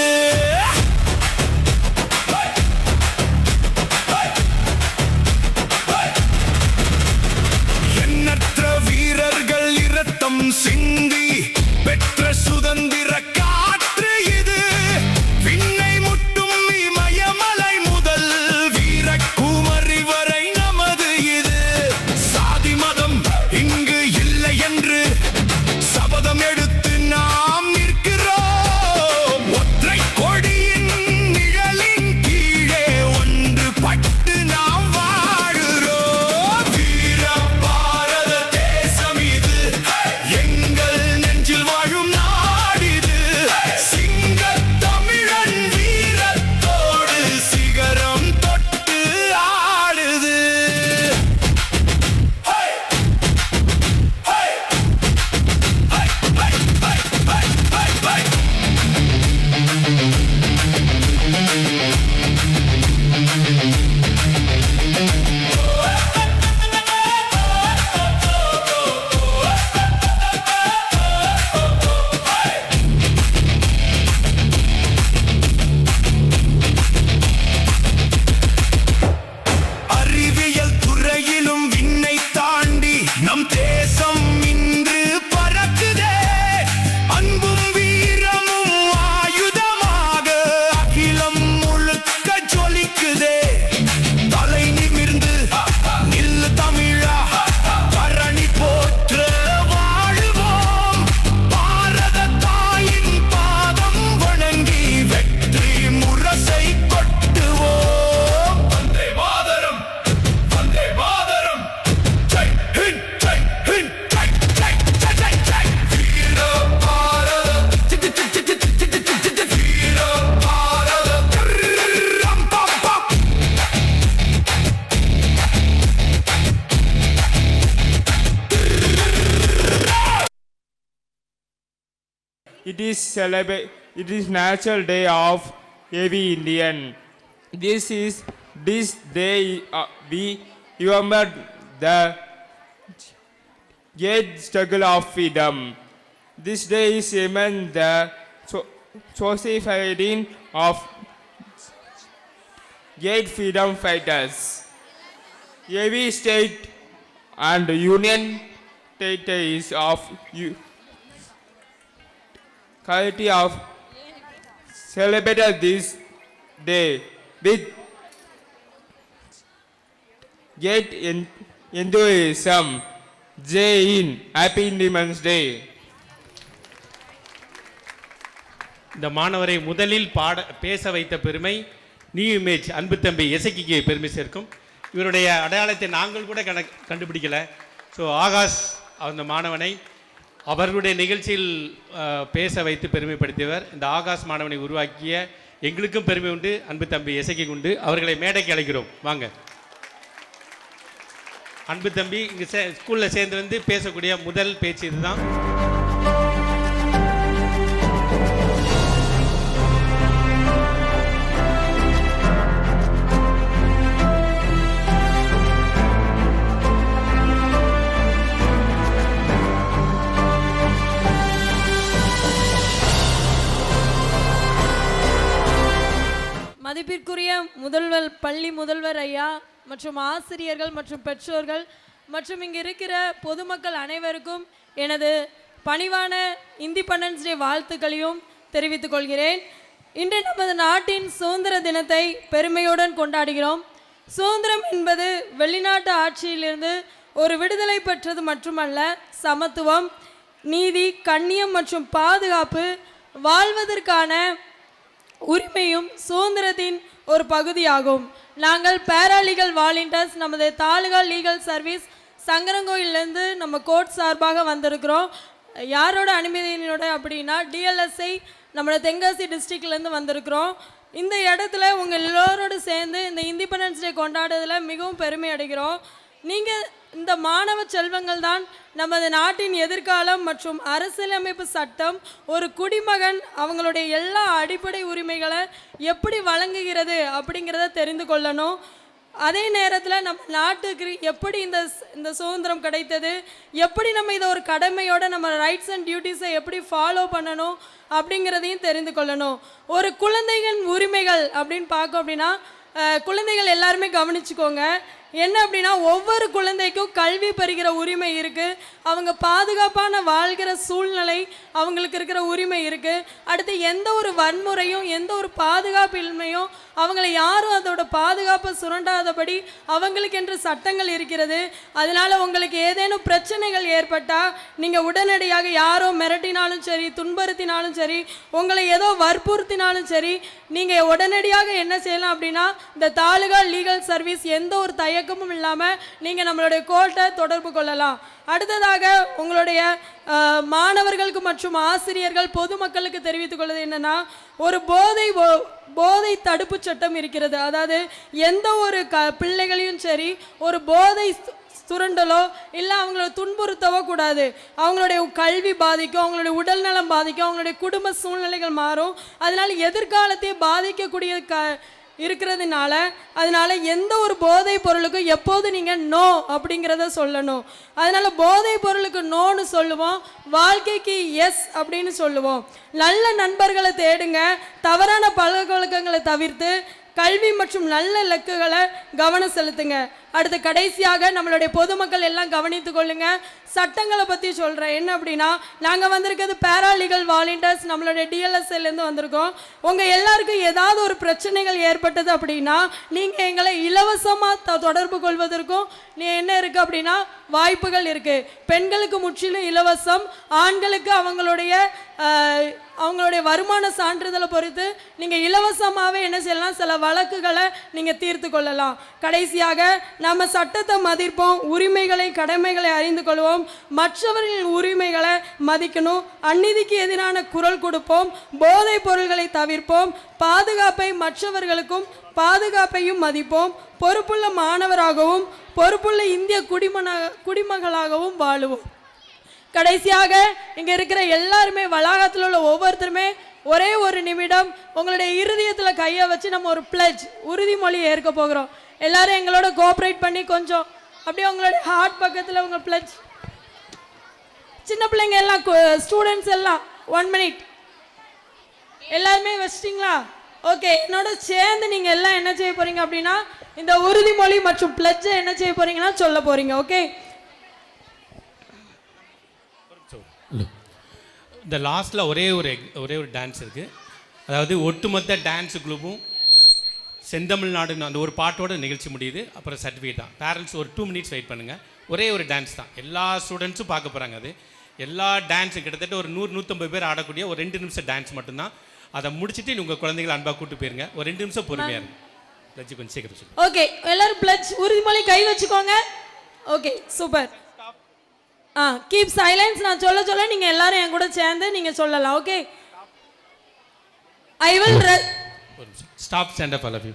எண்ணற்ற வீரர்கள் இரத்தம் சிந்தி பெற்ற சுதந்திர காற்று இது. விண்ணை முட்டும் இமயமலை முதல் வீரக்குமரி வரை நமது இது. சாதி மதம் இங்கு இல்லை என்று சபதம் எடுத்து நாம் நிற்கிறோம். ஒற்றை கொடியின் நிழலின் கீழே ஒன்றுபட்டு நாம் வாழுறோம். வீர பாரத தேசம் இது, எங்கள் நெஞ்சில் வாழும் நாடிது. சிங்க தமிழன் வீரத்தோடு சிகரம் தொட்டு ஆடுது. அறிவியல் துறையிலும் விண்ணை தாண்டி நம் தேசம் இன்று பறக்குதே. அன்பும் வீரமும் ஆயுதமாக அகிலம் முழுக்க ஜொலிக்குதே. தலை நிமிர்ந்து நில்லு தமிழா, பரணி போற்ற வாழுவோம். பாரத தாயின் பாதம் வணங்கி வெற்றி முரசை கொட்டுவோம். வந்தே மாதரம், வந்தே மாதரம், ஜெய் ஹிந்த், ஜெய் ஹிந்த், ஜெய் ஜெய் ஜெய் ஜெய் ஜெய். வீர பாரத வீர பாரத ரம் பம் பம். It is National Day of every Indian. This day we remember the great struggle of freedom. This day is remember the society of great freedom fighters. Every state and union territories of quality of celebrated this day with great enthusiasm. Jai Hind, Happy Independence Day. இந்த மாணவரை முதலில் பேச வைத்த பெருமை new image அன்பு தம்பி எசக்கிக்கு பெருமை சேர்க்கும். இவருடைய அடையாளத்தை நாங்கள் கூட கண்டுபிடிக்கல. ஸோ ஆகாஷ் அந்த மாணவனை அவர்களுடைய நிகழ்ச்சியில் பேச வைத்து பெருமைப்படுத்தியவர். இந்த ஆகாஷ் மாணவனை உருவாக்கிய எங்களுக்கும் பெருமை உண்டு, அன்பு தம்பி எசக்கி உண்டு. அவர்களை மேடைக்கு அழைக்கிறோம். வாங்க. அன்பு தம்பி இங்கே ஸ்கூலில் சேர்ந்து வந்து பேசக்கூடிய முதல் பேச்சு இதுதான். மதிப்பிற்குரிய பள்ளி முதல்வர் ஐயா மற்றும் ஆசிரியர்கள் மற்றும் பெற்றோர்கள் மற்றும் இங்கு இருக்கிற பொதுமக்கள் அனைவருக்கும் எனது பணிவான இண்டிபெண்டன்ஸ் டே வாழ்த்துக்களையும் தெரிவித்துக் கொள்கிறேன். இன்று நமது நாட்டின் சுதந்திர தினத்தை பெருமையுடன் கொண்டாடுகிறோம். சுதந்திரம் என்பது வெளிநாட்டு ஆட்சியிலிருந்து ஒரு விடுதலை பெற்றது மட்டுமல்ல, சமத்துவம், நீதி, கண்ணியம் மற்றும் பாதுகாப்பு, வாழ்வதற்கான உரிமையும் சுதந்திரத்தின் ஒரு பகுதியாகும். நாங்கள் பேராலீகல் வாலண்டியர்ஸ் நமது தாலுகா லீகல் சர்வீஸ் சங்கரங்கோயிலிருந்து நம்ம கோர்ட் சார்பாக வந்திருக்கிறோம். யாரோட அனுமதியோட அப்படின்னா டிஎல்எஸ்ஐ நம்மளோட தென்காசி டிஸ்ட்ரிக்ட்லேருந்து வந்திருக்கிறோம். இந்த இடத்துல உங்கள் எல்லோரோடு சேர்ந்து இந்த இண்டிபெண்டன்ஸ் டே கொண்டாடுறதுல மிகவும் பெருமை அடைகிறோம். நீங்கள் இந்த மாணவ செல்வங்கள் தான் நமது நாட்டின் எதிர்காலம் மற்றும் அரசியலமைப்பு சட்டம் ஒரு குடிமகன் அவங்களுடைய எல்லா அடிப்படை உரிமைகளை எப்படி வழங்குகிறது அப்படிங்கிறத தெரிந்து கொள்ளணும். அதே நேரத்தில் நம்ம நாட்டுக்கு எப்படி இந்த சுதந்திரம் கிடைத்தது, எப்படி நம்ம இதை ஒரு கடமையோட நம்ம ரைட்ஸ் அண்ட் டியூட்டிஸை எப்படி ஃபாலோ பண்ணணும் அப்படிங்கிறதையும் தெரிந்து கொள்ளணும். ஒரு குழந்தைகளின் உரிமைகள் அப்படின்னு பார்க்க அப்படின்னா குழந்தைகள் எல்லாருமே கவனிச்சுக்கோங்க. என்ன அப்படின்னா ஒவ்வொரு குழந்தைக்கும் கல்வி பெறுகிற உரிமை இருக்குது. அவங்க பாதுகாப்பான வாழ்கிற சூழ்நிலை அவங்களுக்கு இருக்கிற உரிமை இருக்குது. அடுத்து எந்த ஒரு வன்முறையும் எந்த ஒரு பாதுகாப்பின்மையும் அவங்கள யாரும் அதோட பாதுகாப்பை சுரண்டாதபடி அவங்களுக்கு என்று சட்டங்கள் இருக்கிறது. அதனால் உங்களுக்கு ஏதேனும் பிரச்சனைகள் ஏற்பட்டால் நீங்கள் உடனடியாக யாரோ மிரட்டினாலும் சரி, துன்புறுத்தினாலும் சரி, உங்களை ஏதோ வற்புறுத்தினாலும் சரி, நீங்கள் உடனடியாக என்ன செய்யலாம் அப்படின்னா இந்த தாலுகா லீகல் சர்வீஸ் எந்த ஒரு தயக்கமும் இல்லாமல் நீங்கள் நம்மளுடைய கோர்ட்டை தொடர்பு கொள்ளலாம். அடுத்ததாக உங்களுடைய மாணவர்களுக்கு மற்றும் ஆசிரியர்கள் பொதுமக்களுக்கு தெரிவித்துக் கொள்வது என்னன்னா, ஒரு போதை தடுப்பு சட்டம் இருக்கிறது. அதாவது எந்த ஒரு பிள்ளைகளையும் சரி ஒரு போதை சுரண்டலோ இல்லை அவங்கள துன்புறுத்தவோ கூடாது. அவங்களுடைய கல்வி பாதிக்கும், அவங்களுடைய உடல் நலம் பாதிக்கும், அவங்களுடைய குடும்ப சூழ்நிலைகள் மாறும். அதனால எதிர்காலத்தை பாதிக்கக்கூடிய இருக்கிறதுனால அதனால எந்த ஒரு போதை பொருளுக்கும் எப்போது நீங்கள் நோ அப்படிங்கிறத சொல்லணும். அதனால போதை பொருளுக்கு நோன்னு சொல்லுவோம், வாழ்க்கைக்கு எஸ் அப்படின்னு சொல்லுவோம். நல்ல நண்பர்களை தேடுங்க, தவறான பழக்க வழக்கங்களை தவிர்த்து கல்வி மற்றும் நல்ல இலக்குகளை கவனம் செலுத்துங்க. அடுத்து கடைசியாக நம்மளுடைய பொதுமக்கள் எல்லாம் கவனித்து கொள்ளுங்க. சட்டங்களை பற்றி சொல்கிறேன். என்ன அப்படின்னா நாங்கள் வந்திருக்கிறது பேராலீகல் வாலண்டியர்ஸ், நம்மளுடைய டிஎல்எஸ்ஐலேருந்து வந்திருக்கோம். உங்கள் எல்லாருக்கும் ஏதாவது ஒரு பிரச்சனைகள் ஏற்பட்டது அப்படின்னா நீங்கள் எங்களை இலவசமாக தொடர்பு கொள்வதற்கும் என்ன இருக்குது அப்படின்னா வாய்ப்புகள் இருக்குது. பெண்களுக்கு முற்றிலும் இலவசம், ஆண்களுக்கு அவங்களுடைய வருமான சான்றிதழை பொறுத்து நீங்கள் இலவசமாகவே என்ன செய்யலாம், சில வழக்குகளை நீங்கள் தீர்த்து கொள்ளலாம். கடைசியாக நம்ம சட்டத்தை மதிப்போம், உரிமைகளை கடமைகளை அறிந்து கொள்வோம், மற்றவர்களின் உரிமைகளை மதிக்கணும், அநீதிக்கு எதிரான குரல் கொடுப்போம், போதைப் பொருள்களை தவிர்ப்போம், பாதுகாப்பை மற்றவர்களுக்கும் பாதுகாப்பையும் மதிப்போம், பொறுப்புள்ள மாணவராகவும் பொறுப்புள்ள இந்திய குடிமகளாகவும் வாழுவோம். கடைசியாக இங்கே இருக்கிற எல்லாருமே வளாகத்தில் உள்ள ஒவ்வொருத்தருமே ஒரே ஒரு நிமிடம் உங்களுடைய இருதயத்தில் கையை வச்சு நம்ம ஒரு பிளட்ஜ் உறுதிமொழி ஏற்க போகிறோம். எல்லாரும் எங்களோட கோஆப்ரேட் பண்ணி கொஞ்சம் அப்படியே உங்களுடைய ஹார்ட் பக்கத்தில் உங்கள் பிளட்ஜ். சின்ன பிள்ளைங்க எல்லாம் ஸ்டூடெண்ட்ஸ் எல்லாம் 1 மினிட் எல்லாருமே வச்சிட்டிங்களா? ஓகே, என்னோட சேர்ந்து நீங்கள் எல்லாம் என்ன செய்ய போகிறீங்க அப்படின்னா இந்த உறுதிமொழி மற்றும் பிளட்ஜை என்ன செய்ய போகிறீங்கன்னா சொல்ல போகிறீங்க. ஓகே, இந்த லாஸ்ட்டில் ஒரே ஒரு டான்ஸ் இருக்குது. அதாவது ஒட்டுமொத்த டான்ஸ் குரூப்பும் செந்தமிழ்நாடுன்னு அந்த ஒரு பாட்டோட நிகழ்ச்சி முடியுது. அப்புறம் சர்டிஃபிகேட் தான். பேரண்ட்ஸ் ஒரு 2 மினிட்ஸ் வெயிட் பண்ணுங்கள். ஒரே ஒரு டான்ஸ் தான், எல்லா ஸ்டூடெண்ட்ஸும் பார்க்க போகிறாங்க. அது எல்லா டான்ஸும் கிட்டத்தட்ட ஒரு 100-150 பேர் ஆடக்கூடிய ஒரு 2 நிமிஷம் டான்ஸ் மட்டும்தான். அதை முடிச்சுட்டு உங்கள் குழந்தைகளை அன்பாக கூப்பிட்டு போயிருங்க. ஒரு 2 நிமிஷம் பொறுமையாக இருக்கும். பிளட்ஜ் கொஞ்சம் சீக்கிரம் சொல்லுங்கள். ஓகே, எல்லாரும் பிளட்ஜ் உறுதிமொழி கை வச்சுக்கோங்க. Okay, super. Keep silence. நான் சொல்ல நீங்க எல்லாரும் என் கூட சேர்ந்து நீங்க சொல்லலாம். Okay, I will stop. Stand up. All of you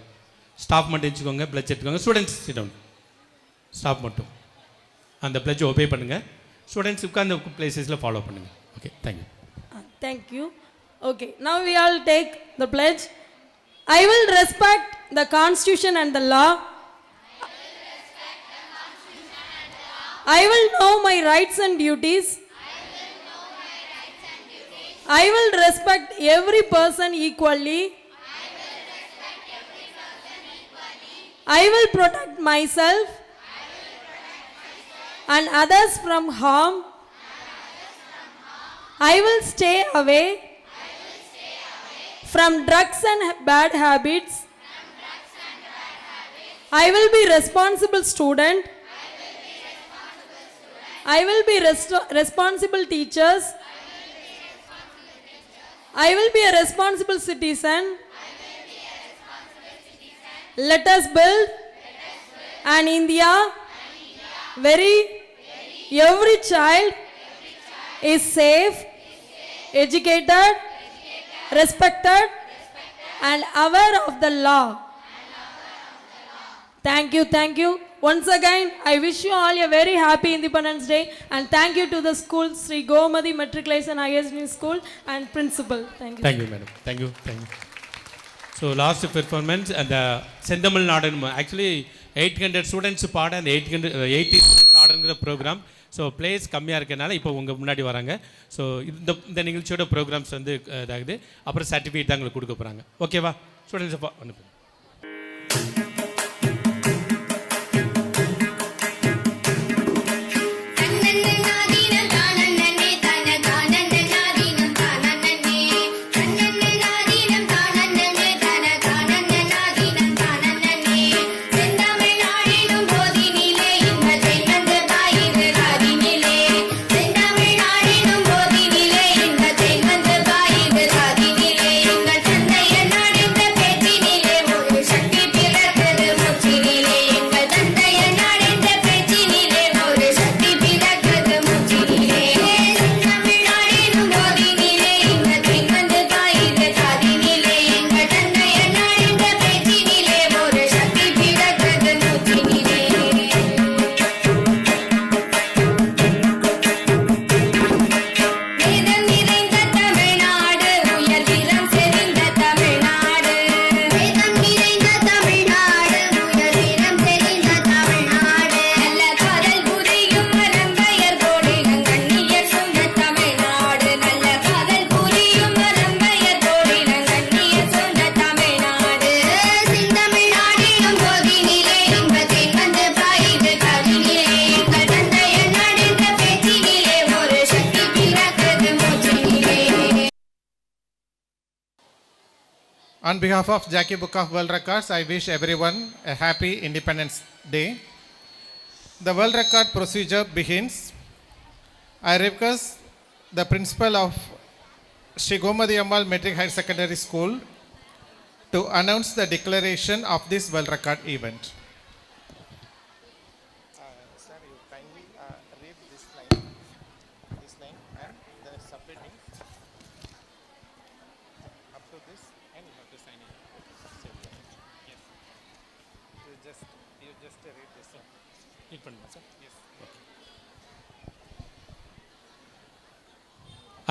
stop மட்டும் வச்சுக்கோங்க. பிளட்ஜ் எடுத்துக்கோங்க. Students sit down. ஸ்டாப் மட்டும் அந்த பிளட்ஜ் ஒபே பண்ணுங்க. ஸ்டூடெண்ட்ஸ் உட்கார்ந்த பிளேசஸில் ஃபாலோ பண்ணுங்க. Okay, thank you. Okay, now we all take the pledge. I will respect the Constitution and the law. I will know my rights and duties. I will respect every person equally. I will protect myself and others from harm. I will stay away from drugs and bad habits. I will be responsible student. I will be responsible teachers. I will be a responsible citizen. Let us build an India where every child is safe, educated, respected, and aware of the law. Thank you, thank you. Once again, I wish you all a very happy Independence Day, and thank you to the school, Sri Gomadi Matriculation Higher School and principal. Thank you. Thank you, madam. Thank you. Thank you. So last performance and the Sendamal Nadan, actually 800 students பாட அந்த 80 students ஆடுங்கிற program. So place கம்மியாக இருக்கனால இப்போ உங்கள் முன்னாடி வராங்க. So இந்த நிகழ்ச்சியோட ப்ரோக்ராம்ஸ் வந்து இதாகுது. அப்புறம் சர்டிஃபிகேட் தான் உங்களுக்கு கொடுக்க போகிறாங்க. ஓகேவா ஸ்டூடெண்ட்ஸ் அனுப்புங்க. On behalf of Jackie Book of World Records, I wish everyone a happy Independence Day. The world record procedure begins. I request the principal of Sri Gomadi Ammal Metric Higher Secondary School to announce the declaration of this world record event. Sir, you kindly read this line and the subheading up to this, and you have to sign it. Yes. You just read this. Read பண்ணுங்க sir. Yes.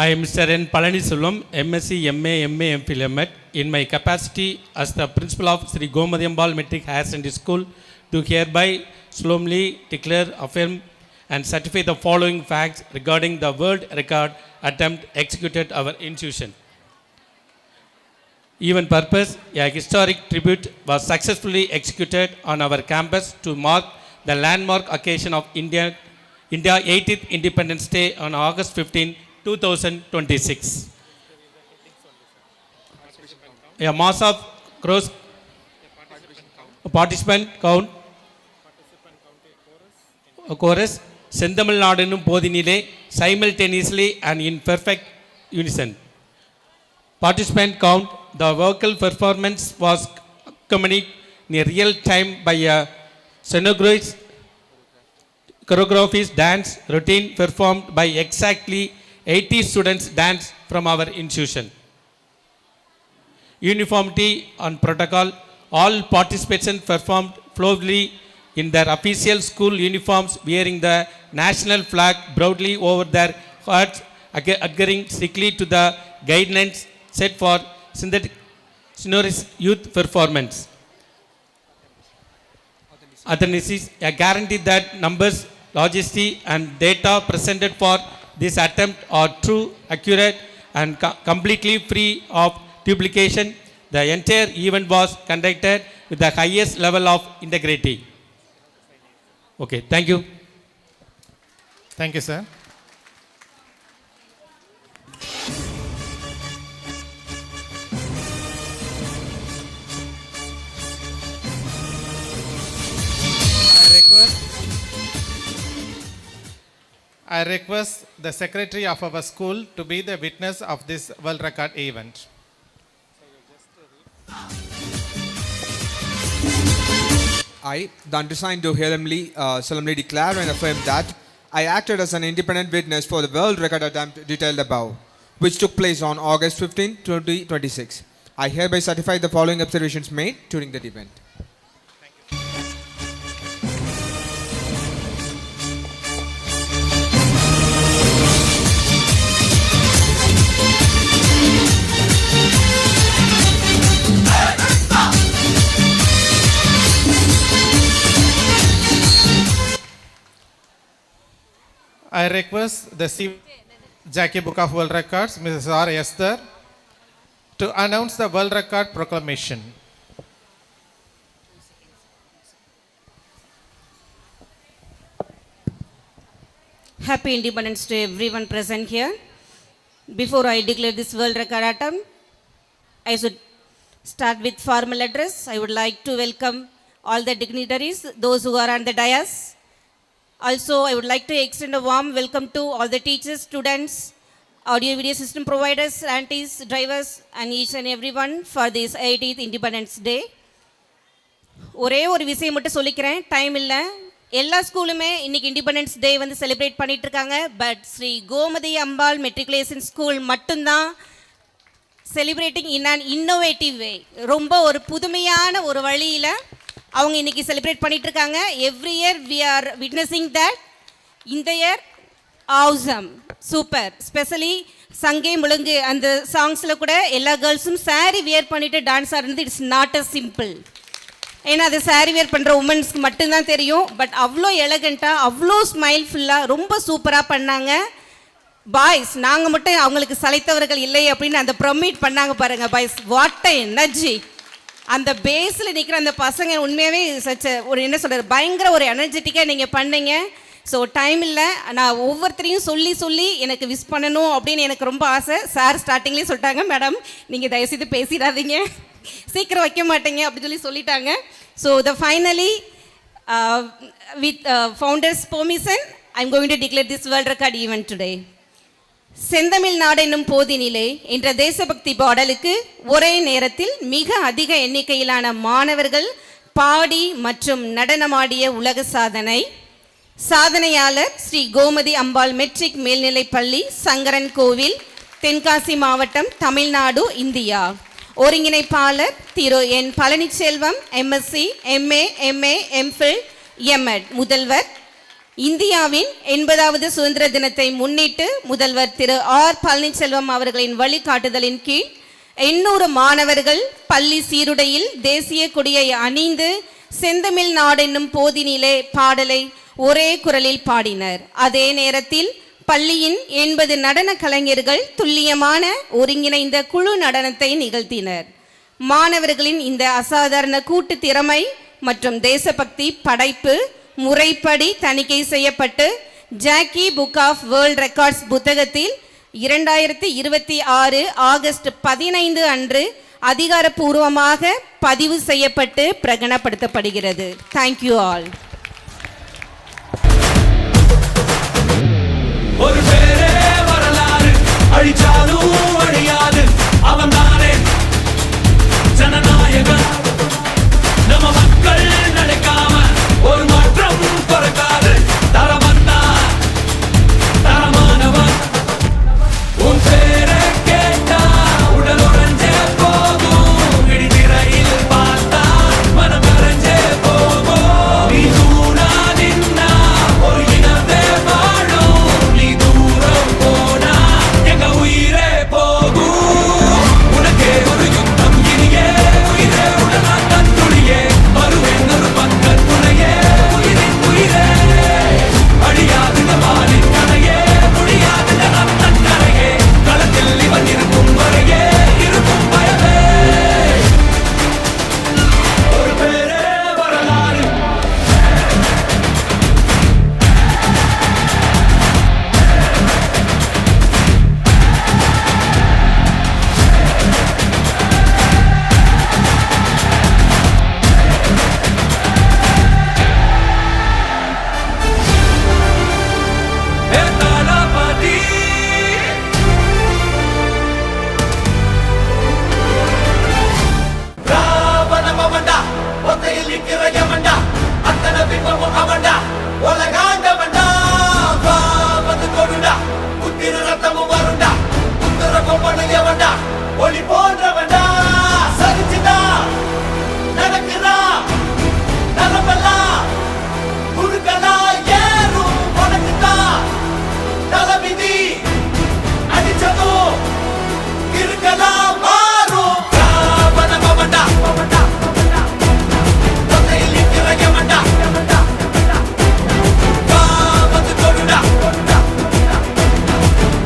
I am Mr. N. Palaniselvam, MSc, MA, MA, MPhil, M.Ed, in my capacity as the principal of Sri Gomadi Ammal Metric Higher Secondary School, do hereby solemnly declare, affirm, and certify the following facts regarding the world record attempt executed our institution. Even purpose, a historic tribute was successfully executed on our campus to mark the landmark occasion of India 80th Independence Day on August 15, 2026. A mass of gross participant count chorus செந்தமிழ் நாடெனும் போதினிலே simultaneously and in perfect unison. Participant count, the vocal performance was accompanied in real time by a scenography, choreographies, dance routine performed by exactly 80 students dance from our institution. Uniformity on protocol, all participants performed flawlessly in their official school uniforms, wearing the national flag proudly over their hearts, adhering strictly to the guidelines set for sonorous youth performance. Authenticity, a guarantee that numbers, logistics, and data presented for this attempt are true, accurate, and completely free of duplication. The entire event was conducted with the highest level of integrity. Okay, thank you. Thank you, sir. I request the secretary of our school to be the witness of this world record event. I, the undersigned, do solemnly declare and affirm that I acted as an independent witness for the world record attempt detailed above, which took place on August 15, 2026. I hereby certify the following observations made during that event. I request the Jackie Book of World Records, Mrs. R. Esther, to announce the World Record proclamation. Happy Independence Day, everyone present here. Before I declare this world record attempt, I should start with formal address. I would like to welcome all the dignitaries, those who are on the dais. Also, I would like to extend a warm welcome to all the teachers, students, audio video system providers, aunties, drivers, and each and everyone for this 80th Independence Day. ஒரே ஒரு விஷயம் மட்டும் சொல்லிக்கிறேன், time இல்லை. எல்லா ஸ்கூலுமே இன்னைக்கு independence day வந்து celebrate பண்ணிட்டு இருக்காங்க. But Sri Gomathi Ambal matriculation school மட்டும்தான் celebrating in an innovative way, ரொம்ப ஒரு புதுமையான ஒரு வழியில் அவங்க இன்னைக்கு செலிப்ரேட் பண்ணிட்டு இருக்காங்க. Every year we are witnessing that. இந்த இயர் ஆவ்சம், சூப்பர். ஸ்பெஷலி சங்கே முழுங்கு அந்த சாங்ஸில் கூட எல்லா கேர்ள்ஸும் சாரி வியர் பண்ணிட்டு டான்ஸ் ஆடுறது இட்ஸ் நாட் அ சிம்பிள். ஏன்னா அது சாரி வியர் பண்ணுற உமன்ஸ்க்கு மட்டும்தான் தெரியும். பட் அவ்வளோ எலகண்ட்டாக, அவ்வளோ ஸ்மைல்ஃபுல்லாக, ரொம்ப சூப்பராக பண்ணாங்க. பாய்ஸ் நாங்கள் மட்டும் அவங்களுக்கு சளைத்தவர்கள் இல்லை அப்படின்னு அந்த ப்ரொமீட் பண்ணாங்க பாருங்கள். Boys what a energy. அந்த பேஸில் நிற்கிற அந்த பசங்க உண்மையாகவே சச்ச ஒரு என்ன சொல்கிறது, பயங்கர ஒரு எனர்ஜெட்டிக்காக நீங்கள் பண்ணீங்க. ஸோ டைம் இல்லை, நான் ஒவ்வொருத்தரையும் சொல்லி எனக்கு விஷ் பண்ணணும் அப்படின்னு எனக்கு ரொம்ப ஆசை. சார் ஸ்டார்டிங்லேயே சொல்லிட்டாங்க, மேடம் நீங்கள் தயவுசெய்து பேசிடாதீங்க, சீக்கிரம் வைக்க மாட்டேங்க அப்படின்னு சொல்லிட்டாங்க. So finally with founders permission I am going to declare this world record event today. செந்தமிழ் நாடு என்னும் போதினிலே என்ற தேசபக்தி பாடலுக்கு ஒரே நேரத்தில் மிக அதிக எண்ணிக்கையிலான மாணவர்கள் பாடி மற்றும் நடனமாடிய உலக சாதனை. சாதனையாளர் ஸ்ரீ கோமதி அம்பாள் மெட்ரிக் மேல்நிலைப் பள்ளி, சங்கரன் கோவில், தென்காசி மாவட்டம், தமிழ்நாடு, இந்தியா. ஒருங்கிணைப்பாளர் Thiru N Palaniselvam, MSc, MA, MA, MPhil, MEd. முதல்வர் இந்தியாவின் 80வது சுதந்திர தினத்தை முன்னிட்டு முதல்வர் திரு ஆர் பழனிச்செல்வம் அவர்களின் வழிகாட்டுதலின் கீழ் 800 மாணவர்கள் பள்ளி சீருடையில் தேசிய கொடியை அணிந்து செந்தமிழ் நாடென்னும் போதினிலே பாடலை ஒரே குரலில் பாடினர். அதே நேரத்தில் பள்ளியின் 80 நடன கலைஞர்கள் துல்லியமான ஒருங்கிணைந்த குழு நடனத்தை நிகழ்த்தினர். மாணவர்களின் இந்த அசாதாரண கூட்டு திறமை மற்றும் தேசபக்தி படைப்பு முறைப்படி தணிக்கை செய்யப்பட்டு Jackie book of world records புத்தகத்தில் 2026 ஆகஸ்ட் 15 அன்று அதிகாரப்பூர்வமாக பதிவு செய்யப்பட்டு பிரகடனப்படுத்தப்படுகிறது. Thank you all. ஒரு பேரே வரலாறு, அழிச்சாலும் அழியாது, அவன் தானே ஜனநாயகன். நம்ம மக்கள் நினைக்காம ஒரு மாற்றம் பிறக்காது. தரமன்னா தரமானவன். உன் பேரை கேட்டா உடல் உறைஞ்சே போகும், விழித்திரையில் பார்த்தா மனம் கரைஞ்சே போகும். நீ தூணா நின்னா ஒரு இனத்தே வாழும், நீ தூரம் போனா எங்க உயிரே போ ஒளி போன்றவன்டா சரிச்சுதா நடக்குறா நலமெல்லாம் குறுக்கலா ஏறும் உனக்குதான் தலைவிதி அடிச்சதும் இருக்கலாம் மாறும் ராவணபவன்டா தொல்லையில் நிற்கிற யமன்டா காவந்து கொடுடா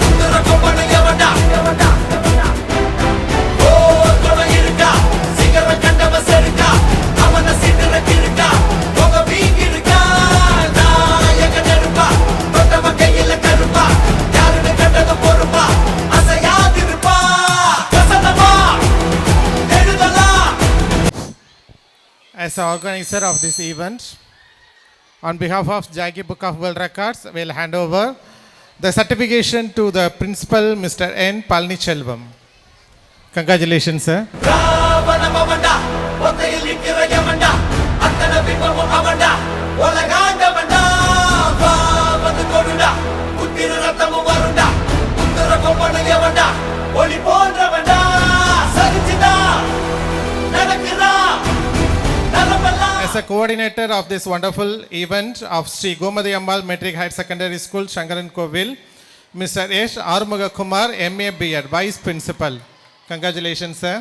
உத்தர கொம்பன யமன்டா ஓர் கொலை இருக்கா சிகர கண்டவ செருக்கா அவன சிதற கிருக்கா முக வீங்கிருக்கா நாயக நெருப்பா தொட்டவ கையில கருப்பா யாருன்னு கண்டத பொறுப்பா அசையாதிருப்பா கசனமா எழுதலாம். As the organizer of this event, on behalf of Jackie Book of World Records, we'll hand over the certification to the principal, Mr. N. Palnichelvam. Congratulations, sir. ராவணபவன்டா ஒத்தையில் நிற்கிற யமன்டா அத்தனை பிம்பமும் அவன்டா உலகாண்டவன்டா காவந்து கொடுடா உத்திர ரத்தமும் வருண்டா உத்தர கொம்பன யமன்டா ஒளி போன்றவன்டா சரிச்சுதா நடக்குறா நலமெல்லாம். As a coordinator of this wonderful event of Sri Gomadi Ammal Metric Higher Secondary School, Shankaran Kovil, Mr. S. Armuga Kumar, MA B.Ed, Vice Principal. Congratulations, sir.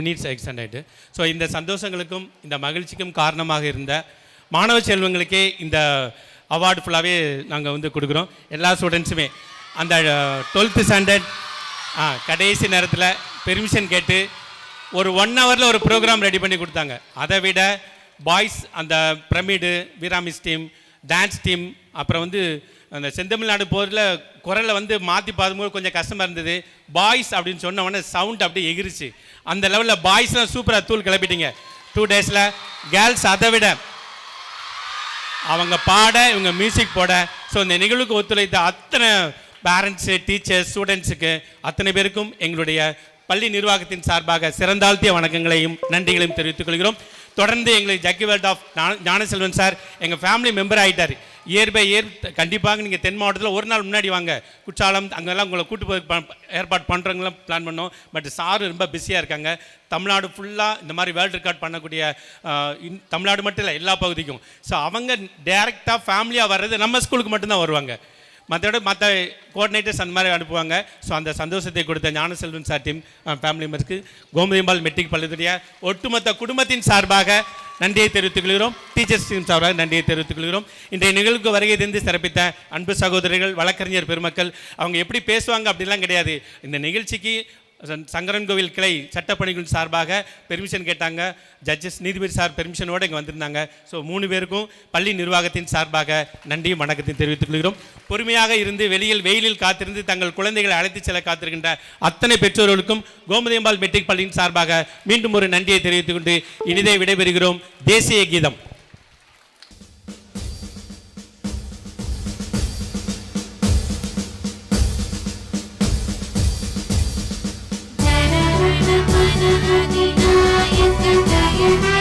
Minutes extend ஆகிட்டு. So இந்த சந்தோஷங்களுக்கும் இந்த மகிழ்ச்சிக்கும் காரணமாக இருந்த மாணவ செல்வங்களுக்கே இந்த அவார்டு ஃபுல்லாகவே நாங்கள் வந்து கொடுக்குறோம். எல்லா ஸ்டூடெண்ட்ஸுமே அந்த 12th ஸ்டாண்டர்ட் கடைசி நேரத்தில் பெர்மிஷன் கேட்டு ஒரு 1 ஹவரில் ஒரு ப்ரோக்ராம் ரெடி பண்ணி கொடுத்தாங்க. அதை விட பாய்ஸ் அந்த பிரமிடு வீராமிஸ் டீம், டான்ஸ் டீம், அப்புறம் வந்து அந்த செந்தமிழ்நாடு போரில் குரலை வந்து மாற்றி பார்க்கும்போது கொஞ்சம் கஷ்டமாக இருந்தது. பாய்ஸ் அப்படின்னு சொன்ன உடனே சவுண்ட் அப்படியே எகிரிச்சு. அந்த லெவலில் பாய்ஸ்லாம் சூப்பராக தூள் கிளப்பிட்டீங்க 2 டேஸில். கேர்ள்ஸ் அதை விட அவங்க பாட இவங்க மியூசிக் போட. ஸோ இந்த நிகழ்வுக்கு ஒத்துழைத்த அத்தனை பேரண்ட்ஸு, டீச்சர்ஸ், ஸ்டூடெண்ட்ஸுக்கு அத்தனை பேருக்கும் எங்களுடைய பள்ளி நிர்வாகத்தின் சார்பாக சிறந்தாழ்த்திய வணக்கங்களையும் நன்றிகளையும் தெரிவித்துக் கொள்கிறோம். தொடர்ந்து எங்களுக்கு Jackie world of Gnanaselvan sir எங்கள் ஃபேமிலி மெம்பர் ஆகிட்டார். இயர் பை இயர் கண்டிப்பாக நீங்கள் தென் மாவட்டத்தில் ஒரு நாள் முன்னாடி வாங்க, குற்றாலம் அங்கெல்லாம் உங்களை கூட்டு போய் ஏற்பாடு பண்ணுறவங்களாம் பிளான் பண்ணோம். பட் சார் ரொம்ப பிஸியாக இருக்காங்க. தமிழ்நாடு ஃபுல்லாக இந்த மாதிரி வேர்ல்டு ரெக்கார்ட் பண்ணக்கூடிய தமிழ்நாடு மட்டும் இல்லை எல்லா பகுதிக்கும். ஸோ அவங்க டேரெக்டாக ஃபேமிலியாக வர்றது நம்ம ஸ்கூலுக்கு மட்டும்தான் வருவாங்க. மற்ற கோஆர்டினேட்டர்ஸ் அந்த மாதிரி அனுப்புவாங்க. ஸோ அந்த சந்தோஷத்தை கொடுத்த ஞானசெல்வன் சார் டீம் ஃபேமிலி மெம்பர்ஸ்க்கு கோமதி அம்பாள் மெட்ரிக் பள்ளியுடைய ஒட்டுமொத்த குடும்பத்தின் சார்பாக நன்றியை தெரிவித்துக் கொள்கிறோம். டீச்சர்ஸ் டீம் சார்பாக நன்றியை தெரிவித்துக் கொள்கிறோம். இன்றைய நிகழ்வுக்கு வருகை தந்து சிறப்பித்த அன்பு சகோதரிகள், வழக்கறிஞர் பெருமக்கள், அவங்க எப்படி பேசுவாங்க அப்படிலாம் கிடையாது. இந்த நிகழ்ச்சிக்கு சங்கரன் கோவில் கிளை சட்டப்பணிகள் சார்பாக பெர்மிஷன் கேட்டாங்க. ஜட்ஜஸ் நீதிபதி சார் பெர்மிஷனோடு இங்கே வந்திருந்தாங்க. ஸோ 3 பேருக்கும் பள்ளி நிர்வாகத்தின் சார்பாக நன்றியும் வணக்கத்தையும் தெரிவித்துக் கொள்கிறோம். பொறுமையாக இருந்து வெயிலில் காத்திருந்து தங்கள் குழந்தைகளை அழைத்து செல்ல காத்திருக்கின்ற அத்தனை பெற்றோர்களுக்கும் கோமதி அம்பாள் மெட்ரிக் பள்ளியின் சார்பாக மீண்டும் ஒரு நன்றியை தெரிவித்துக் கொண்டு இனிதே விடைபெறுகிறோம். தேசிய கீதம். அதிநாயக ஜய